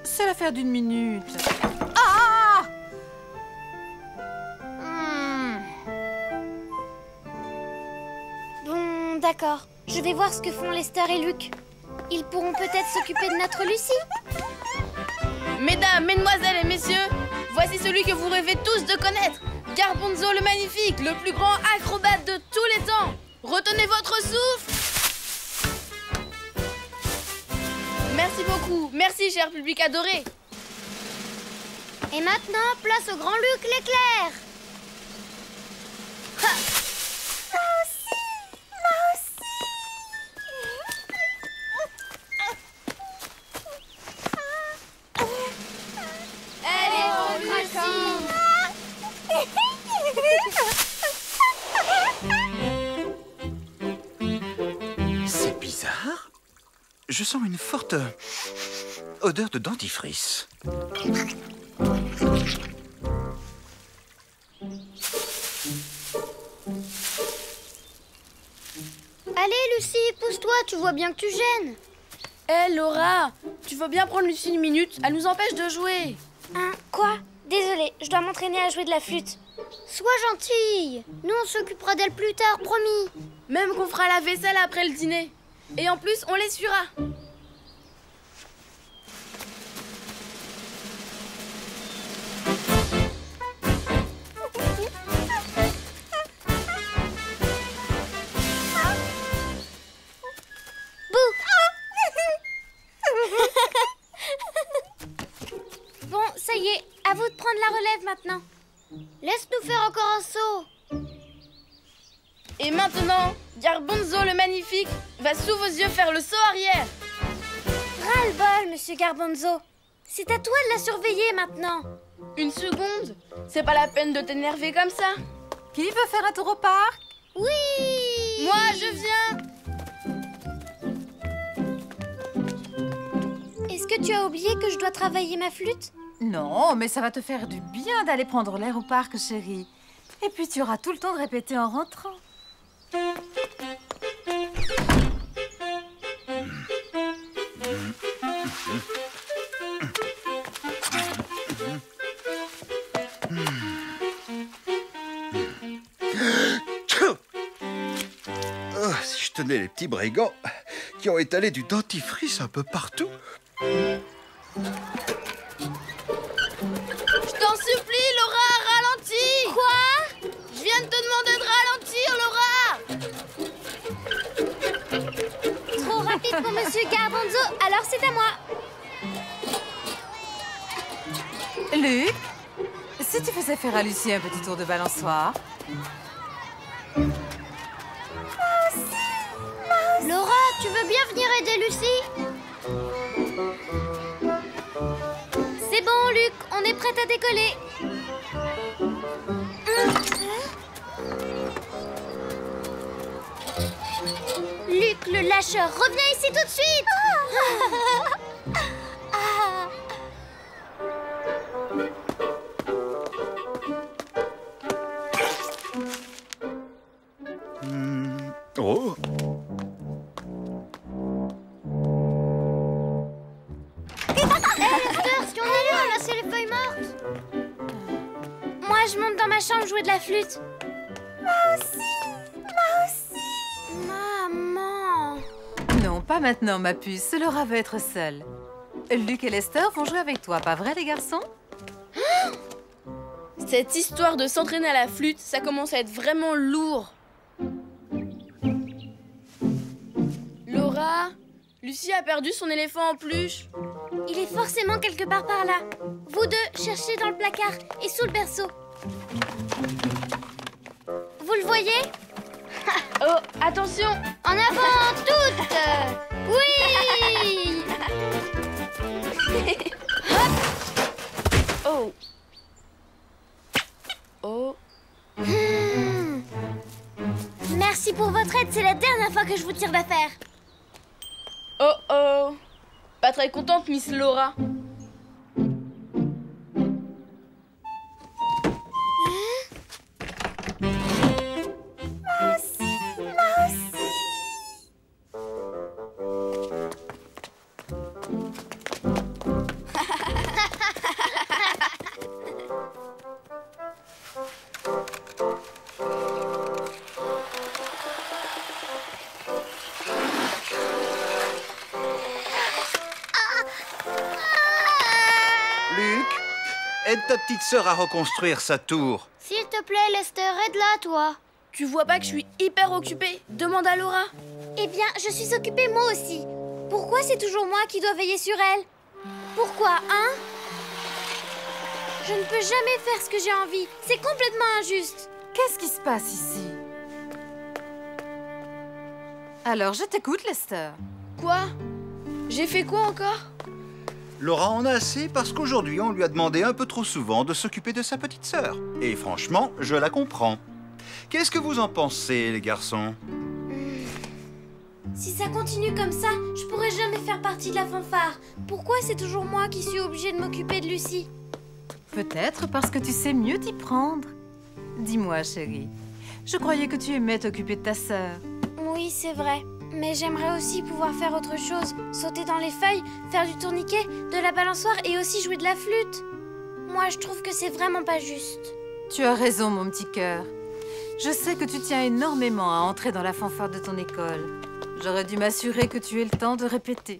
C'est l'affaire d'une minute. Ah! Bon, d'accord. Je vais voir ce que font Lester et Luc. Ils pourront peut-être s'occuper de notre Lucie. Mesdames, mesdemoiselles et messieurs, voici celui que vous rêvez tous de connaître. Garbanzo le magnifique, le plus grand acrobate de tous les temps. Retenez votre souffle. Merci beaucoup. Merci, cher public adoré. Et maintenant, place au grand Luc l'éclair. Ha! Elle est trop craquante. C'est bizarre. Je sens une forte odeur de dentifrice. Allez, Lucie, pousse-toi, tu vois bien que tu gênes. Hé, Laura, tu veux bien prendre Lucie une minute? Elle nous empêche de jouer. Hein? Quoi? Désolée, je dois m'entraîner à jouer de la flûte. Sois gentille. Nous, on s'occupera d'elle plus tard, promis. Même qu'on fera la vaisselle après le dîner. Et en plus, on l'essuiera. Bon, ça y est, à vous de prendre la relève maintenant. Laisse-nous faire encore un saut. Et maintenant, Garbanzo le magnifique va sous vos yeux faire le saut arrière. Ras-le-bol, monsieur Garbanzo. C'est à toi de la surveiller maintenant. Une seconde, c'est pas la peine de t'énerver comme ça. Qui veut faire un tour au parc? Oui! Moi, je viens. Est-ce que tu as oublié que je dois travailler ma flûte? Non, mais ça va te faire du bien d'aller prendre l'air au parc, chérie. Et puis tu auras tout le temps de répéter en rentrant. Oh, si je tenais les petits brigands qui ont étalé du dentifrice un peu partout. Je t'en supplie, Laura, ralentis. Quoi? Je viens de te demander de ralentir, Laura. Trop rapide pour monsieur Garbanzo, alors c'est à moi. Luc, si tu faisais faire à Lucie un petit tour de balançoire. Laura, tu veux bien venir aider Lucie? C'est bon, Luc, on est prête à décoller. Luc, le lâcheur, reviens ici tout de suite. Oh. Si on est là, c'est les feuilles mortes. Moi, je monte dans ma chambre jouer de la flûte. Moi aussi. Maman. Non, pas maintenant, ma puce. Laura veut être seule. Luc et Lester vont jouer avec toi, pas vrai, les garçons? Cette histoire de s'entraîner à la flûte, ça commence à être vraiment lourd. Laura, Lucie a perdu son éléphant en peluche. Il est forcément quelque part par là. Vous deux, cherchez dans le placard et sous le berceau. Vous le voyez? Oh, attention! En avant, toutes! Oui! Oh! Oh! Merci pour votre aide, c'est la dernière fois que je vous tire d'affaire. Oh oh! Pas très contente, Miss Laura. Luc, aide ta petite sœur à reconstruire sa tour. S'il te plaît, Lester, aide-la, toi. Tu vois pas que je suis hyper occupée? Demande à Laura. Eh bien, je suis occupée moi aussi. Pourquoi c'est toujours moi qui dois veiller sur elle? Pourquoi, hein? Je ne peux jamais faire ce que j'ai envie. C'est complètement injuste. Qu'est-ce qui se passe ici? Alors, je t'écoute, Lester. Quoi? J'ai fait quoi encore? Laura en a assez parce qu'aujourd'hui, on lui a demandé un peu trop souvent de s'occuper de sa petite sœur. Et franchement, je la comprends. Qu'est-ce que vous en pensez, les garçons? Si ça continue comme ça, je pourrai jamais faire partie de la fanfare. Pourquoi c'est toujours moi qui suis obligée de m'occuper de Lucie? Peut-être parce que tu sais mieux t'y prendre. Dis-moi, chérie, je croyais que tu aimais t'occuper de ta sœur. Oui, c'est vrai. Mais j'aimerais aussi pouvoir faire autre chose. Sauter dans les feuilles, faire du tourniquet, de la balançoire et aussi jouer de la flûte. Moi, je trouve que c'est vraiment pas juste. Tu as raison, mon petit cœur. Je sais que tu tiens énormément à entrer dans la fanfare de ton école. J'aurais dû m'assurer que tu aies le temps de répéter.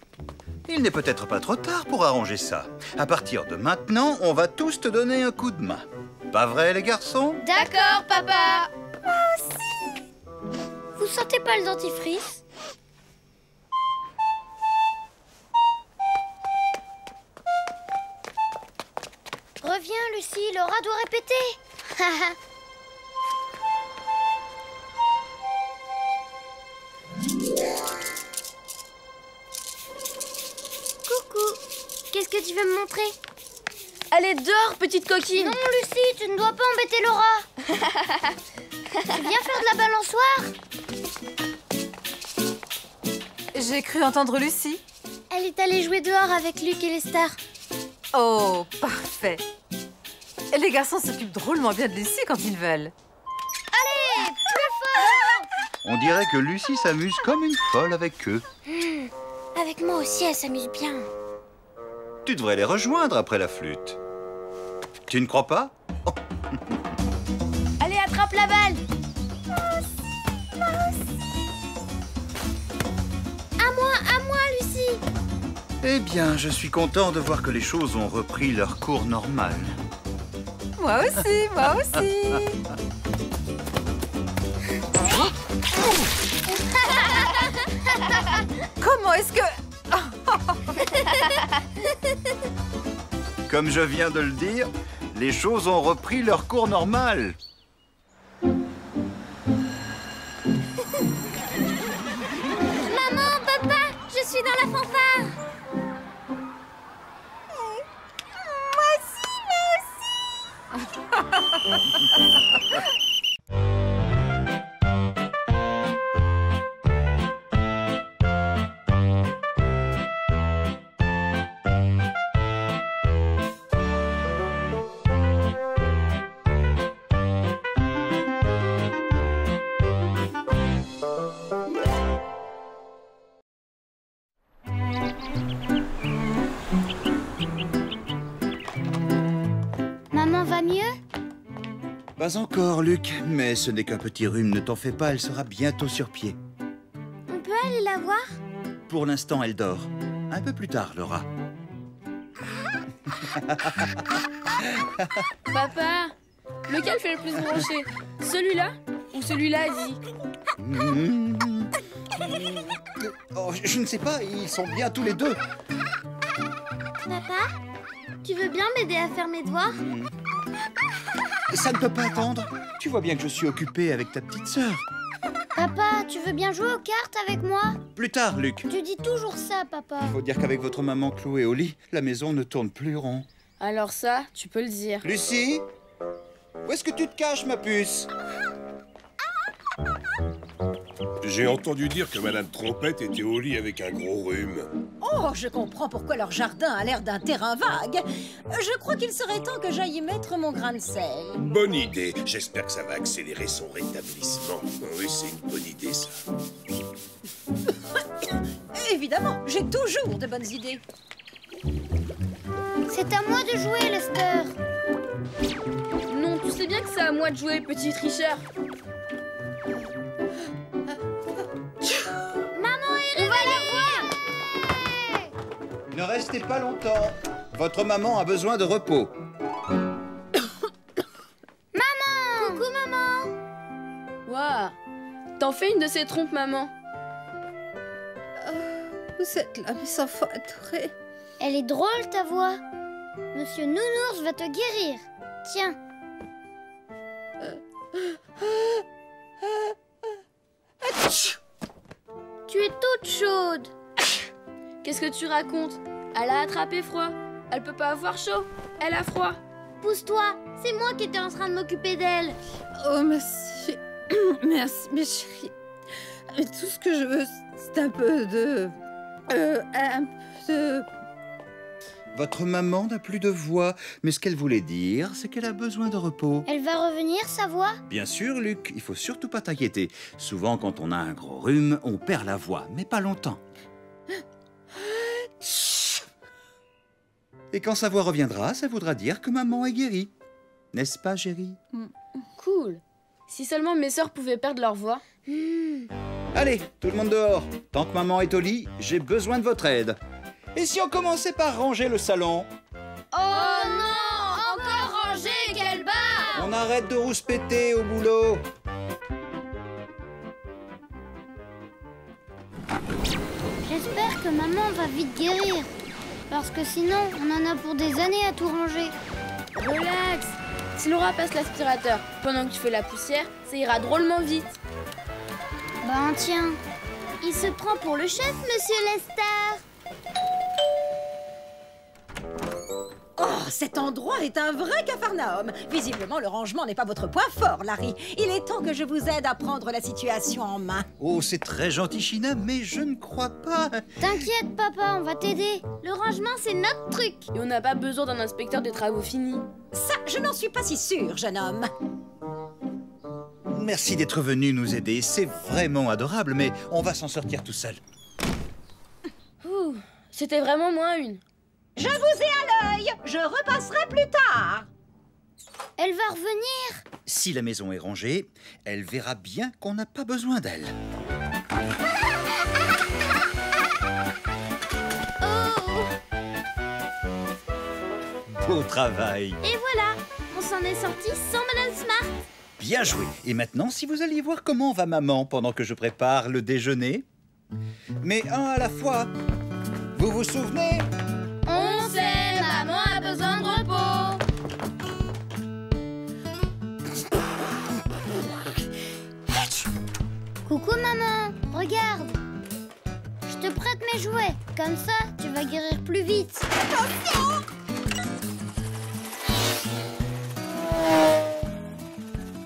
Il n'est peut-être pas trop tard pour arranger ça. À partir de maintenant, on va tous te donner un coup de main. Pas vrai, les garçons? D'accord, papa. Moi aussi. Vous sentez pas le dentifrice? Reviens, Lucie, Laura doit répéter. Coucou, qu'est-ce que tu veux me montrer? Allez dehors, petite coquine. Non, Lucie, tu ne dois pas embêter Laura. Tu viens faire de la balançoire? J'ai cru entendre Lucie. Elle est allée jouer dehors avec Luc et Lester. Oh, parfait. Les garçons s'occupent drôlement bien de Lucie quand ils veulent. Allez, plus fort! On dirait que Lucie s'amuse comme une folle avec eux. Avec moi aussi, elle s'amuse bien. Tu devrais les rejoindre après la flûte. Tu ne crois pas? Oh. Allez, attrape la balle! Moi aussi. À moi, Lucie! Eh bien, je suis content de voir que les choses ont repris leur cours normal. Moi aussi, moi aussi. Comment est-ce que... Comme je viens de le dire, les choses ont repris leur cours normal. Maman, papa, je suis dans la fanfare! Moi aussi, Maman va mieux? Pas encore, Luc, mais ce n'est qu'un petit rhume, ne t'en fais pas, elle sera bientôt sur pied. On peut aller la voir? Pour l'instant, elle dort. Un peu plus tard, Laura. Papa, lequel fait le plus broncher? Celui-là ou celui-là, dit? Oh, je ne sais pas, ils sont bien tous les deux. Papa, tu veux bien m'aider à faire mes devoirs? Ça ne peut pas attendre. Tu vois bien que je suis occupé avec ta petite sœur. Papa, tu veux bien jouer aux cartes avec moi? Plus tard, Luc. Tu dis toujours ça, papa. Il faut dire qu'avec votre maman clouée au lit, la maison ne tourne plus rond. Alors ça, tu peux le dire. Lucie? Où est-ce que tu te caches, ma puce? J'ai entendu dire que Madame Trompette était au lit avec un gros rhume. Oh, je comprends pourquoi leur jardin a l'air d'un terrain vague. Je crois qu'il serait temps que j'aille y mettre mon grain de sel. Bonne idée. J'espère que ça va accélérer son rétablissement. Oui, c'est une bonne idée, ça. Évidemment, j'ai toujours de bonnes idées. C'est à moi de jouer, Lester. Non, tu sais bien que c'est à moi de jouer, petit tricheur. Maman est réveillée! Ne restez pas longtemps. Votre maman a besoin de repos. Maman! Coucou, maman! Waouh! T'en fais une de ces trompes, maman. Vous êtes là, mes enfants adorés. Elle est drôle, ta voix. Monsieur Nounours va te guérir. Tiens. Tu es toute chaude. Qu'est-ce que tu racontes? Elle a attrapé froid. Elle peut pas avoir chaud. Elle a froid. Pousse-toi, c'est moi qui étais en train de m'occuper d'elle. Oh, merci. Merci, mes chéris. Mais tout ce que je veux, c'est un peu de... un peu de... Votre maman n'a plus de voix, mais ce qu'elle voulait dire, c'est qu'elle a besoin de repos. Elle va revenir, sa voix? Bien sûr, Luc, il faut surtout pas t'inquiéter. Souvent, quand on a un gros rhume, on perd la voix, mais pas longtemps. Chut. Et quand sa voix reviendra, ça voudra dire que maman est guérie. N'est-ce pas, chérie? Cool. Si seulement mes sœurs pouvaient perdre leur voix. Allez, tout le monde dehors. Tant que maman est au lit, j'ai besoin de votre aide. Et si on commençait par ranger le salon? Oh non, encore rangé, quelle barre! On arrête de rouspéter au boulot. J'espère que maman va vite guérir. Parce que sinon, on en a pour des années à tout ranger. Relax. Si Laura passe l'aspirateur pendant que tu fais la poussière, ça ira drôlement vite. Ben tiens, il se prend pour le chef, monsieur Lester. Oh, cet endroit est un vrai capharnaüm. Visiblement, le rangement n'est pas votre point fort, Larry. Il est temps que je vous aide à prendre la situation en main. Oh, c'est très gentil, China, mais je ne crois pas. T'inquiète, papa, on va t'aider. Le rangement, c'est notre truc. Et on n'a pas besoin d'un inspecteur des travaux finis. Ça, je n'en suis pas si sûre, jeune homme. Merci d'être venu nous aider. C'est vraiment adorable, mais on va s'en sortir tout seul. Ouh, c'était vraiment moins une. Je vous ai à l'œil. Je repasserai plus tard. Elle va revenir. Si la maison est rangée, elle verra bien qu'on n'a pas besoin d'elle. Oh! Beau travail. Et voilà, on s'en est sorti sans Madame Smart. Bien joué. Et maintenant, si vous alliez voir comment va maman pendant que je prépare le déjeuner. Mais un à la fois. Vous vous souvenez? On sait, maman a besoin de repos. Coucou maman, regarde. Je te prête mes jouets, comme ça tu vas guérir plus vite. Attention!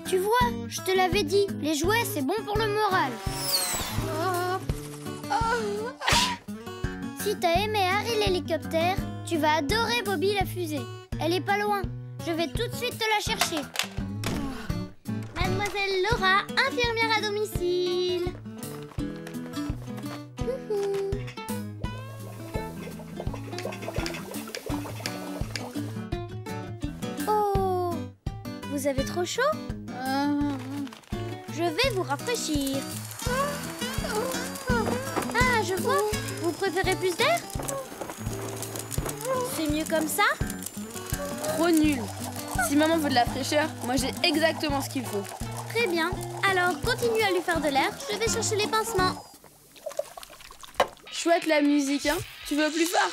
Tu vois, je te l'avais dit, les jouets c'est bon pour le moral. Si t'as aimé Harry l'hélicoptère, tu vas adorer Bobby la fusée. Elle est pas loin. Je vais tout de suite te la chercher. Mademoiselle Laura, infirmière à domicile. Oh, vous avez trop chaud? Je vais vous rafraîchir. Ah, je vois. Vous préférez plus d'air? C'est mieux comme ça? Trop nul. Si maman veut de la fraîcheur, moi j'ai exactement ce qu'il faut. Très bien. Alors, continue à lui faire de l'air. Je vais chercher les pansements. Chouette la musique, hein? Tu veux plus fort?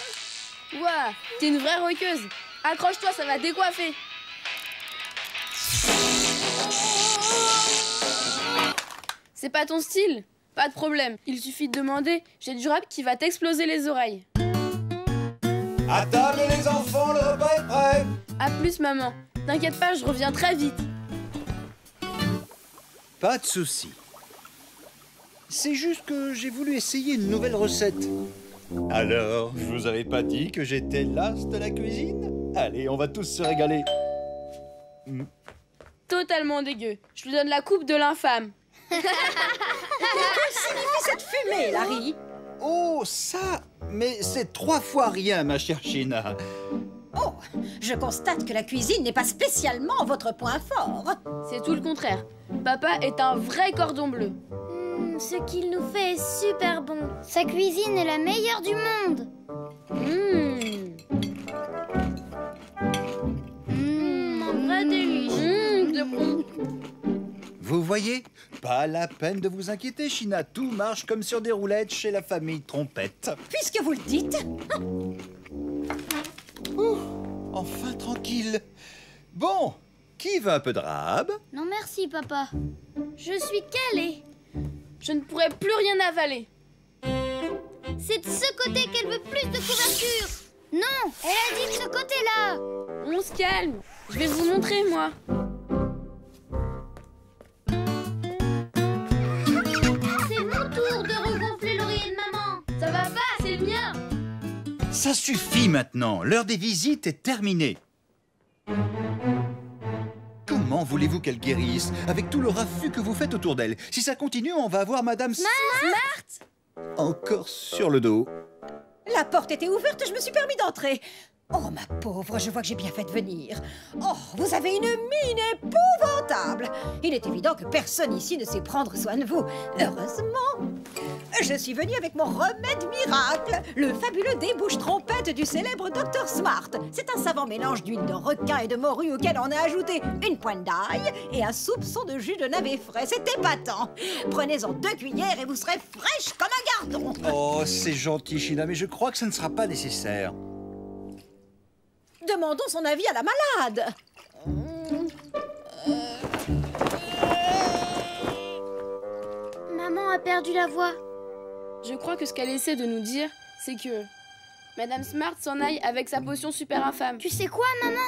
Ouah, t'es une vraie rockeuse. Accroche-toi, ça va décoiffer. C'est pas ton style? Pas de problème. Il suffit de demander. J'ai du rap qui va t'exploser les oreilles. À table les enfants, le repas est prêt. À plus, maman. T'inquiète pas, je reviens très vite. Pas de souci. C'est juste que j'ai voulu essayer une nouvelle recette. Alors, je vous avais pas dit que j'étais l'as de la cuisine? Allez, on va tous se régaler. Totalement dégueu. Je lui donne la coupe de l'infâme. Que signifie cette fumée, Larry? Oh, ça! Mais c'est 3 fois rien, ma chère China. Oh, je constate que la cuisine n'est pas spécialement votre point fort. C'est tout le contraire. Papa est un vrai cordon bleu. Ce qu'il nous fait est super bon. Sa cuisine est la meilleure du monde. Un vrai délice. De bon. Vous voyez? Pas la peine de vous inquiéter, China. Tout marche comme sur des roulettes chez la famille Trompette. Puisque vous le dites. Ouh, enfin tranquille. Bon, qui veut un peu de rab? Non merci, papa. Je suis calée. Je ne pourrais plus rien avaler. C'est de ce côté qu'elle veut plus de couverture. Non, elle a dit de ce côté-là. On se calme. Je vais vous montrer, moi. C'est mon tour de regonfler l'oreiller de maman. Ça va pas, c'est le mien. Ça suffit maintenant. L'heure des visites est terminée. Comment voulez-vous qu'elle guérisse avec tout le raffut que vous faites autour d'elle? Si ça continue, on va avoir Madame Smart. encore sur le dos. La porte était ouverte, je me suis permis d'entrer. Oh, ma pauvre, je vois que j'ai bien fait de venir. Oh, vous avez une mine épouvantable. Il est évident que personne ici ne sait prendre soin de vous. Heureusement. Je suis venue avec mon remède miracle, le fabuleux débouche-trompette du célèbre Dr Smart. C'est un savant mélange d'huile de requin et de morue auquel on a ajouté une pointe d'ail et un soupçon de jus de navet frais. C'est épatant. Prenez-en 2 cuillères et vous serez fraîche comme un gardon. Oh, c'est gentil, China, mais je crois que ça ne sera pas nécessaire. Demandons son avis à la malade. Maman a perdu la voix. Je crois que ce qu'elle essaie de nous dire, c'est que Madame Smart s'en aille avec sa potion super infâme. Tu sais quoi, maman?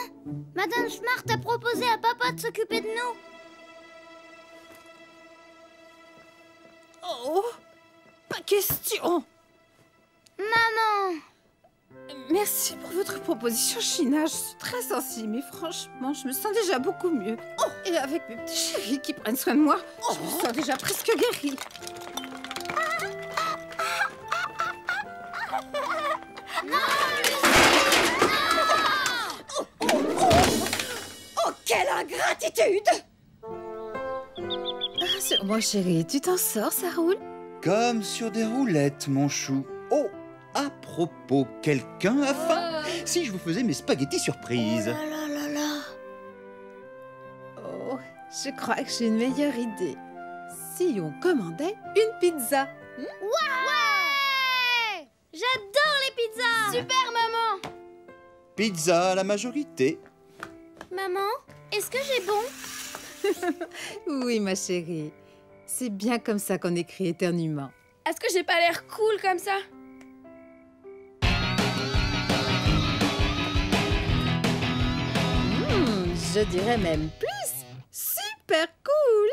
Madame Smart a proposé à papa de s'occuper de nous. Oh, pas question. Maman! Merci pour votre proposition, China. Je suis très sensible, mais franchement, je me sens déjà beaucoup mieux. Oh, et avec mes petits chéris qui prennent soin de moi, je me sens déjà presque guérie. Oh, quelle ingratitude! Rassure-moi, chérie, tu t'en sors, ça roule? Comme sur des roulettes, mon chou. Oh, à propos, quelqu'un a faim? Si je vous faisais mes spaghettis surprises. Oh là là là. Oh, je crois que j'ai une meilleure idée. Si on commandait une pizza? Ouais! J'adore les pizzas! Super, maman! Pizza à la majorité. Maman, est-ce que j'ai bon? Oui, ma chérie. C'est bien comme ça qu'on écrit éternuement. Est-ce que j'ai pas l'air cool comme ça? Je dirais même plus. Super cool!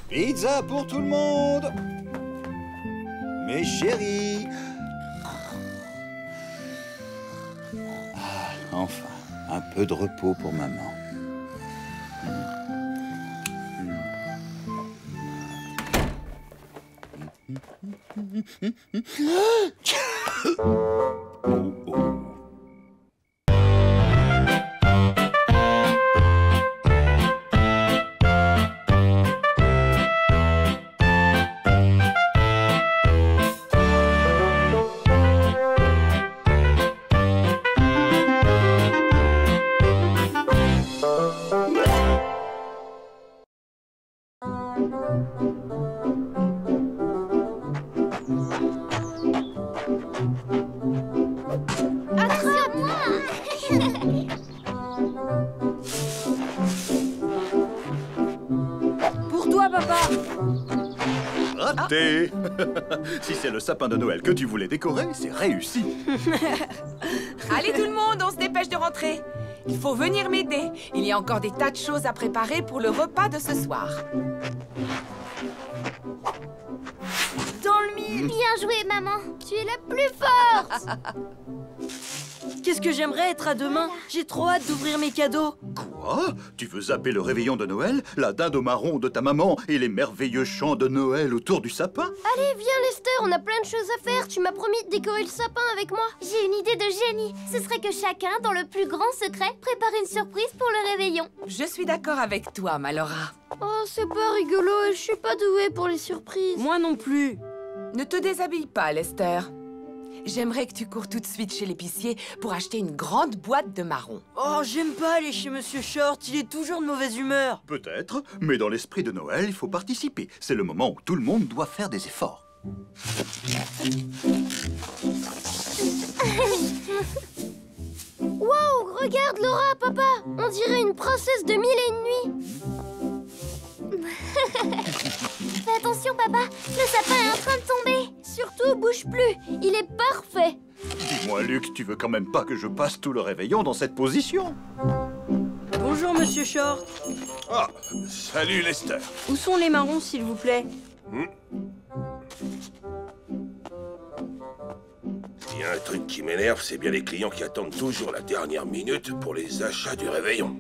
Pizza pour tout le monde. Mes chéris. Ah, enfin, un peu de repos pour maman. Pour toi, papa. Raté. Si c'est le sapin de Noël que tu voulais décorer, c'est réussi. Allez tout le monde, on se dépêche de rentrer. Il faut venir m'aider. Il y a encore des tas de choses à préparer pour le repas de ce soir. Dans le mille. Bien joué, maman. Tu es la plus forte. Qu'est-ce que j'aimerais être à demain? J'ai trop hâte d'ouvrir mes cadeaux. Quoi? Tu veux zapper le réveillon de Noël, la dinde au marron de ta maman et les merveilleux chants de Noël autour du sapin? Allez, viens, Lester, on a plein de choses à faire. Tu m'as promis de décorer le sapin avec moi. J'ai une idée de génie. Ce serait que chacun, dans le plus grand secret, prépare une surprise pour le réveillon. Je suis d'accord avec toi, Malora. Oh, c'est pas rigolo et je suis pas douée pour les surprises. Moi non plus. Ne te déshabille pas, Lester. j'aimerais que tu cours tout de suite chez l'épicier pour acheter une grande boîte de marrons. Oh, j'aime pas aller chez Monsieur Short, il est toujours de mauvaise humeur. Peut-être, mais dans l'esprit de Noël, il faut participer. C'est le moment où tout le monde doit faire des efforts. Wow, regarde Laura, papa. On dirait une princesse de 1001 nuits. Fais attention, papa. Le sapin est en train de tomber. Surtout, bouge plus. Il est parfait. Dis-moi, Luc, tu veux quand même pas que je passe tout le réveillon dans cette position? Bonjour, Monsieur Short. Ah, salut Lester. Où sont les marrons, s'il vous plaît? Il y a un truc qui m'énerve, c'est bien les clients qui attendent toujours la dernière minute pour les achats du réveillon.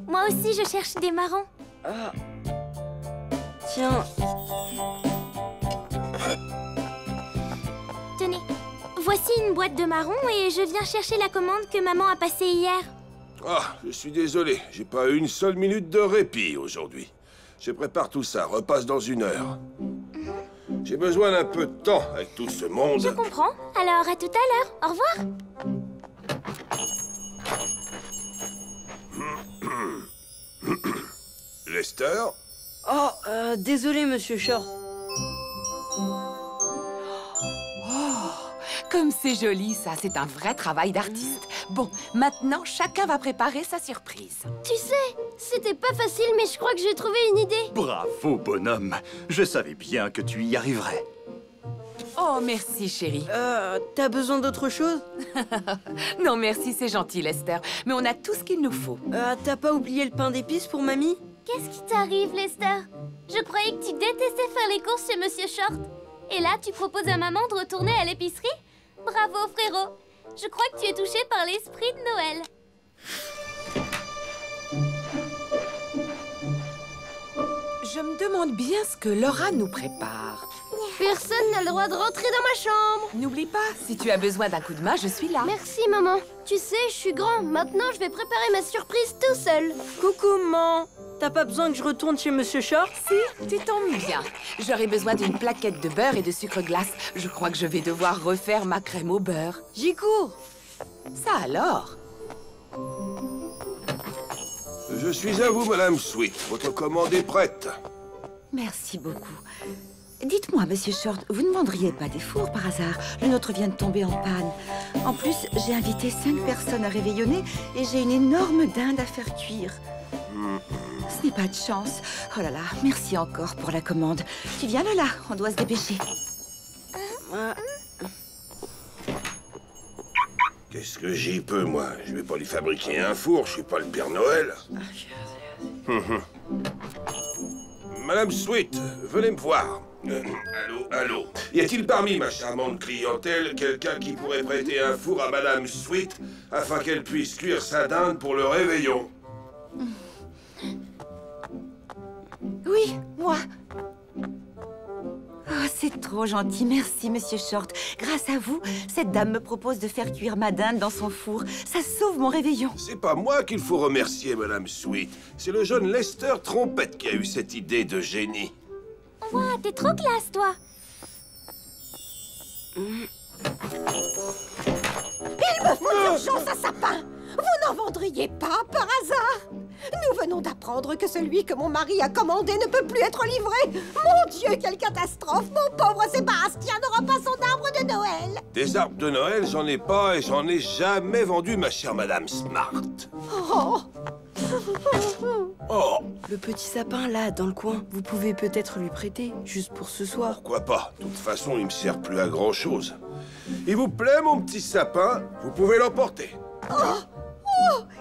Moi aussi, je cherche des marrons. Ah. Tiens. Tenez, voici une boîte de marrons et je viens chercher la commande que maman a passée hier. Ah, je suis désolé, j'ai pas eu une seule minute de répit aujourd'hui. Je prépare tout ça, repasse dans 1 heure. J'ai besoin d'un peu de temps avec tout ce monde. Je comprends. Alors, à tout à l'heure. Au revoir. Lester? Oh, désolé, Monsieur Short. Comme c'est joli, ça, c'est un vrai travail d'artiste. Bon, maintenant, chacun va préparer sa surprise. Tu sais, c'était pas facile, mais je crois que j'ai trouvé une idée. Bravo, bonhomme. Je savais bien que tu y arriverais. Oh, merci, chérie. T'as besoin d'autre chose? Non, merci, c'est gentil, Lester. Mais on a tout ce qu'il nous faut. T'as pas oublié le pain d'épices pour mamie? Qu'est-ce qui t'arrive, Lester? Je croyais que tu détestais faire les courses chez Monsieur Short. Et là, tu proposes à maman de retourner à l'épicerie? Bravo, frérot. Je crois que tu es touché par l'esprit de Noël. Je me demande bien ce que Laura nous prépare. Personne n'a le droit de rentrer dans ma chambre. N'oublie pas, si tu as besoin d'un coup de main, je suis là. Merci, maman. Tu sais, je suis grand. Maintenant, je vais préparer ma surprise tout seul. Coucou, maman. T'as pas besoin que je retourne chez Monsieur Short? Si, tu tombes bien. J'aurai besoin d'une plaquette de beurre et de sucre glace. Je crois que je vais devoir refaire ma crème au beurre. J'y cours. Ça alors? Je suis à vous, Madame Sweet. Votre commande est prête. Merci beaucoup. Dites-moi, Monsieur Short, vous ne vendriez pas des fours par hasard? Le nôtre vient de tomber en panne. En plus, j'ai invité 5 personnes à réveillonner et j'ai une énorme dinde à faire cuire. Ce n'est pas de chance. Oh là là, merci encore pour la commande. Tu viens, Lola? On doit se dépêcher. Qu'est-ce que j'y peux, moi? Je vais pas lui fabriquer un four, je suis pas le Père Noël. Madame Sweet, venez me voir. Allô? Y a-t-il parmi ma charmante clientèle quelqu'un qui pourrait prêter un four à Madame Sweet afin qu'elle puisse cuire sa dinde pour le réveillon? Oui, moi. Oh, c'est trop gentil. Merci, Monsieur Short. Grâce à vous, cette dame me propose de faire cuire ma dinde dans son four. Ça sauve mon réveillon. C'est pas moi qu'il faut remercier, Madame Sweet. C'est le jeune Lester Trompette qui a eu cette idée de génie. Ouah, t'es trop classe, toi. Il me faut d'urgence un sapin. Vous n'en vendriez pas par hasard? Nous venons d'apprendre que celui que mon mari a commandé ne peut plus être livré. Mon Dieu, quelle catastrophe! Mon pauvre Sébastien n'aura pas son arbre de Noël. Des arbres de Noël, j'en ai pas et j'en ai jamais vendu, ma chère Madame Smart. Oh, Le petit sapin, là, dans le coin, vous pouvez peut-être lui prêter, juste pour ce soir. pourquoi pas? De toute façon, il me sert plus à grand-chose. Il vous plaît, mon petit sapin? Vous pouvez l'emporter.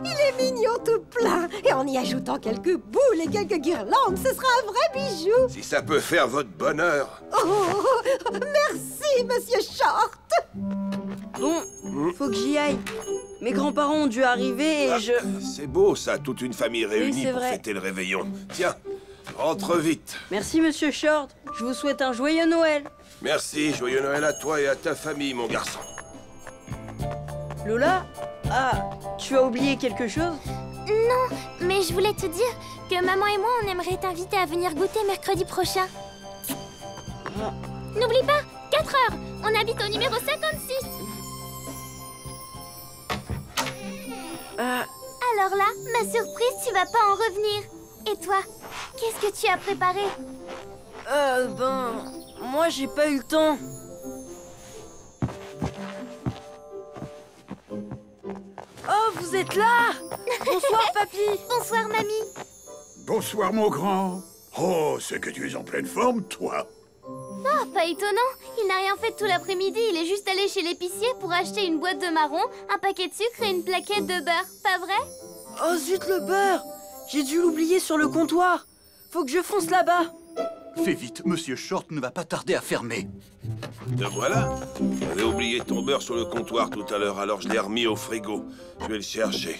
Il est mignon tout plein. Et en y ajoutant quelques boules et quelques guirlandes, ce sera un vrai bijou. Si ça peut faire votre bonheur. Oh, merci, Monsieur Short. Bon, faut que j'y aille. Mes grands-parents ont dû arriver et je... C'est beau, ça, toute une famille réunie c'est pour vrai. fêter le réveillon. Tiens, rentre vite. Merci, Monsieur Short. Je vous souhaite un joyeux Noël. Merci, joyeux Noël à toi et à ta famille, mon garçon. Lola? Ah, tu as oublié quelque chose? Non, mais je voulais te dire que maman et moi, on aimerait t'inviter à venir goûter mercredi prochain. N'oublie pas, 4 heures. On habite au numéro 56. Alors là, ma surprise, tu vas pas en revenir. Et toi, qu'est-ce que tu as préparé? Moi j'ai pas eu le temps. Oh, vous êtes là? Bonsoir, papy. Bonsoir, mamie. Bonsoir, mon grand. Oh, c'est que tu es en pleine forme, toi. Oh, pas étonnant. Il n'a rien fait tout l'après-midi. Il est juste allé chez l'épicier pour acheter une boîte de marrons, un paquet de sucre et une plaquette de beurre. Pas vrai? Oh zut, le beurre! J'ai dû l'oublier sur le comptoir. Faut que je fonce là-bas. Fais vite, Monsieur Short ne va pas tarder à fermer. Te voilà. J'avais oublié ton beurre sur le comptoir tout à l'heure, alors je l'ai remis au frigo. Je vais le chercher.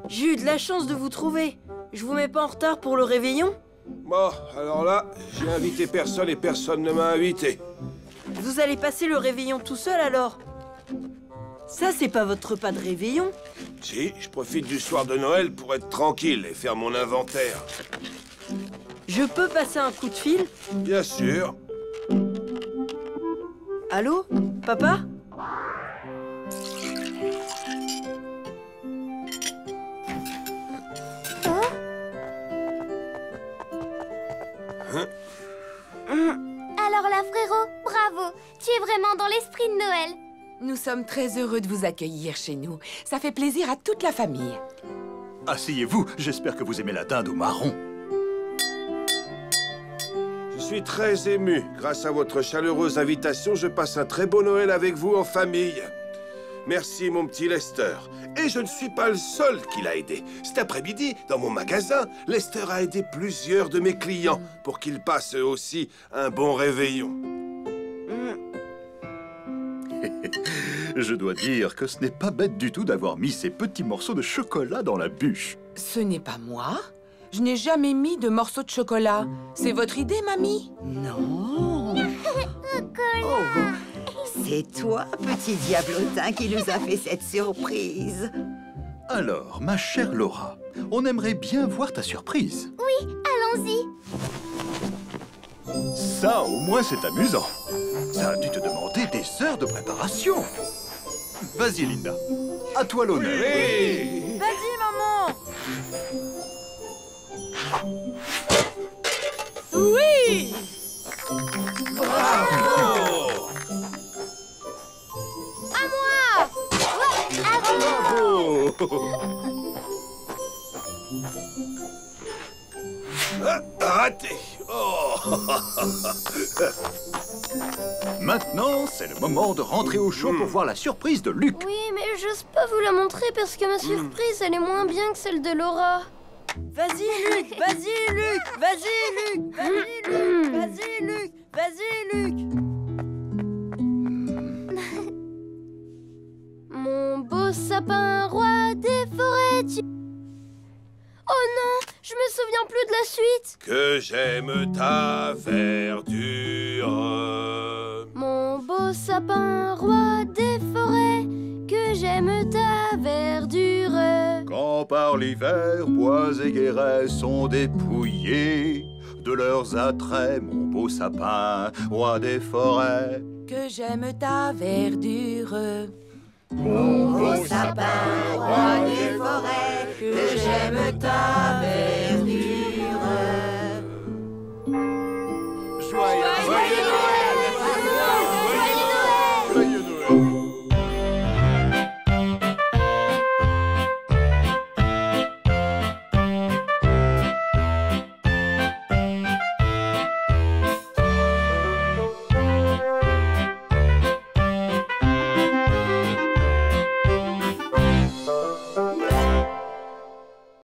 J'ai eu de la chance de vous trouver. Je vous mets pas en retard pour le réveillon? Bon, alors là, j'ai invité personne et personne ne m'a invité. Vous allez passer le réveillon tout seul alors? Ça, c'est pas votre repas de réveillon? Si, je profite du soir de Noël pour être tranquille et faire mon inventaire. Je peux passer un coup de fil? Bien sûr. Allô? Papa? Alors là, frérot, bravo. Tu es vraiment dans l'esprit de Noël. Nous sommes très heureux de vous accueillir chez nous. Ça fait plaisir à toute la famille. Asseyez-vous, j'espère que vous aimez la dinde au marron. Je suis très ému. Grâce à votre chaleureuse invitation, je passe un très beau Noël avec vous en famille. Merci, mon petit Lester. Et je ne suis pas le seul qui l'a aidé. Cet après-midi, dans mon magasin, Lester a aidé plusieurs de mes clients pour qu'ils passent eux aussi un bon réveillon. Je dois dire que ce n'est pas bête du tout d'avoir mis ces petits morceaux de chocolat dans la bûche. Ce n'est pas moi. Je n'ai jamais mis de morceaux de chocolat. C'est votre idée, mamie? Non. Oh, c'est toi, petit diablotin, qui nous a fait cette surprise. Alors, ma chère Laura, on aimerait bien voir ta surprise. Oui, allons-y. Ça, au moins, c'est amusant. Ça a dû te demander des heures de préparation. Vas-y, Linda. À toi l'honneur. Oui. Vas-y, maman! Oui! Bravo! À moi! Ouais, à vous! Bravo! Ah, raté! Oh. Maintenant, c'est le moment de rentrer au chaud pour voir la surprise de Luc. Oui, mais j'ose pas vous la montrer parce que ma surprise, elle est moins bien que celle de Laura. Vas-y, Luc! Vas-y, Luc! Vas-y, Luc! Vas-y, Luc! Vas-y, Luc! Vas-y, Luc! Mon beau sapin, roi des forêts, Oh non, je me souviens plus de la suite. Que j'aime ta verdure. Mon beau sapin, roi des forêts, que j'aime ta verdure. Quand par l'hiver, bois et guérets sont dépouillés de leurs attraits, mon beau sapin, roi des forêts. Que j'aime ta verdure. Mon beau sapin, roi des forêts, que j'aime ta verdure. Joyeux Noël!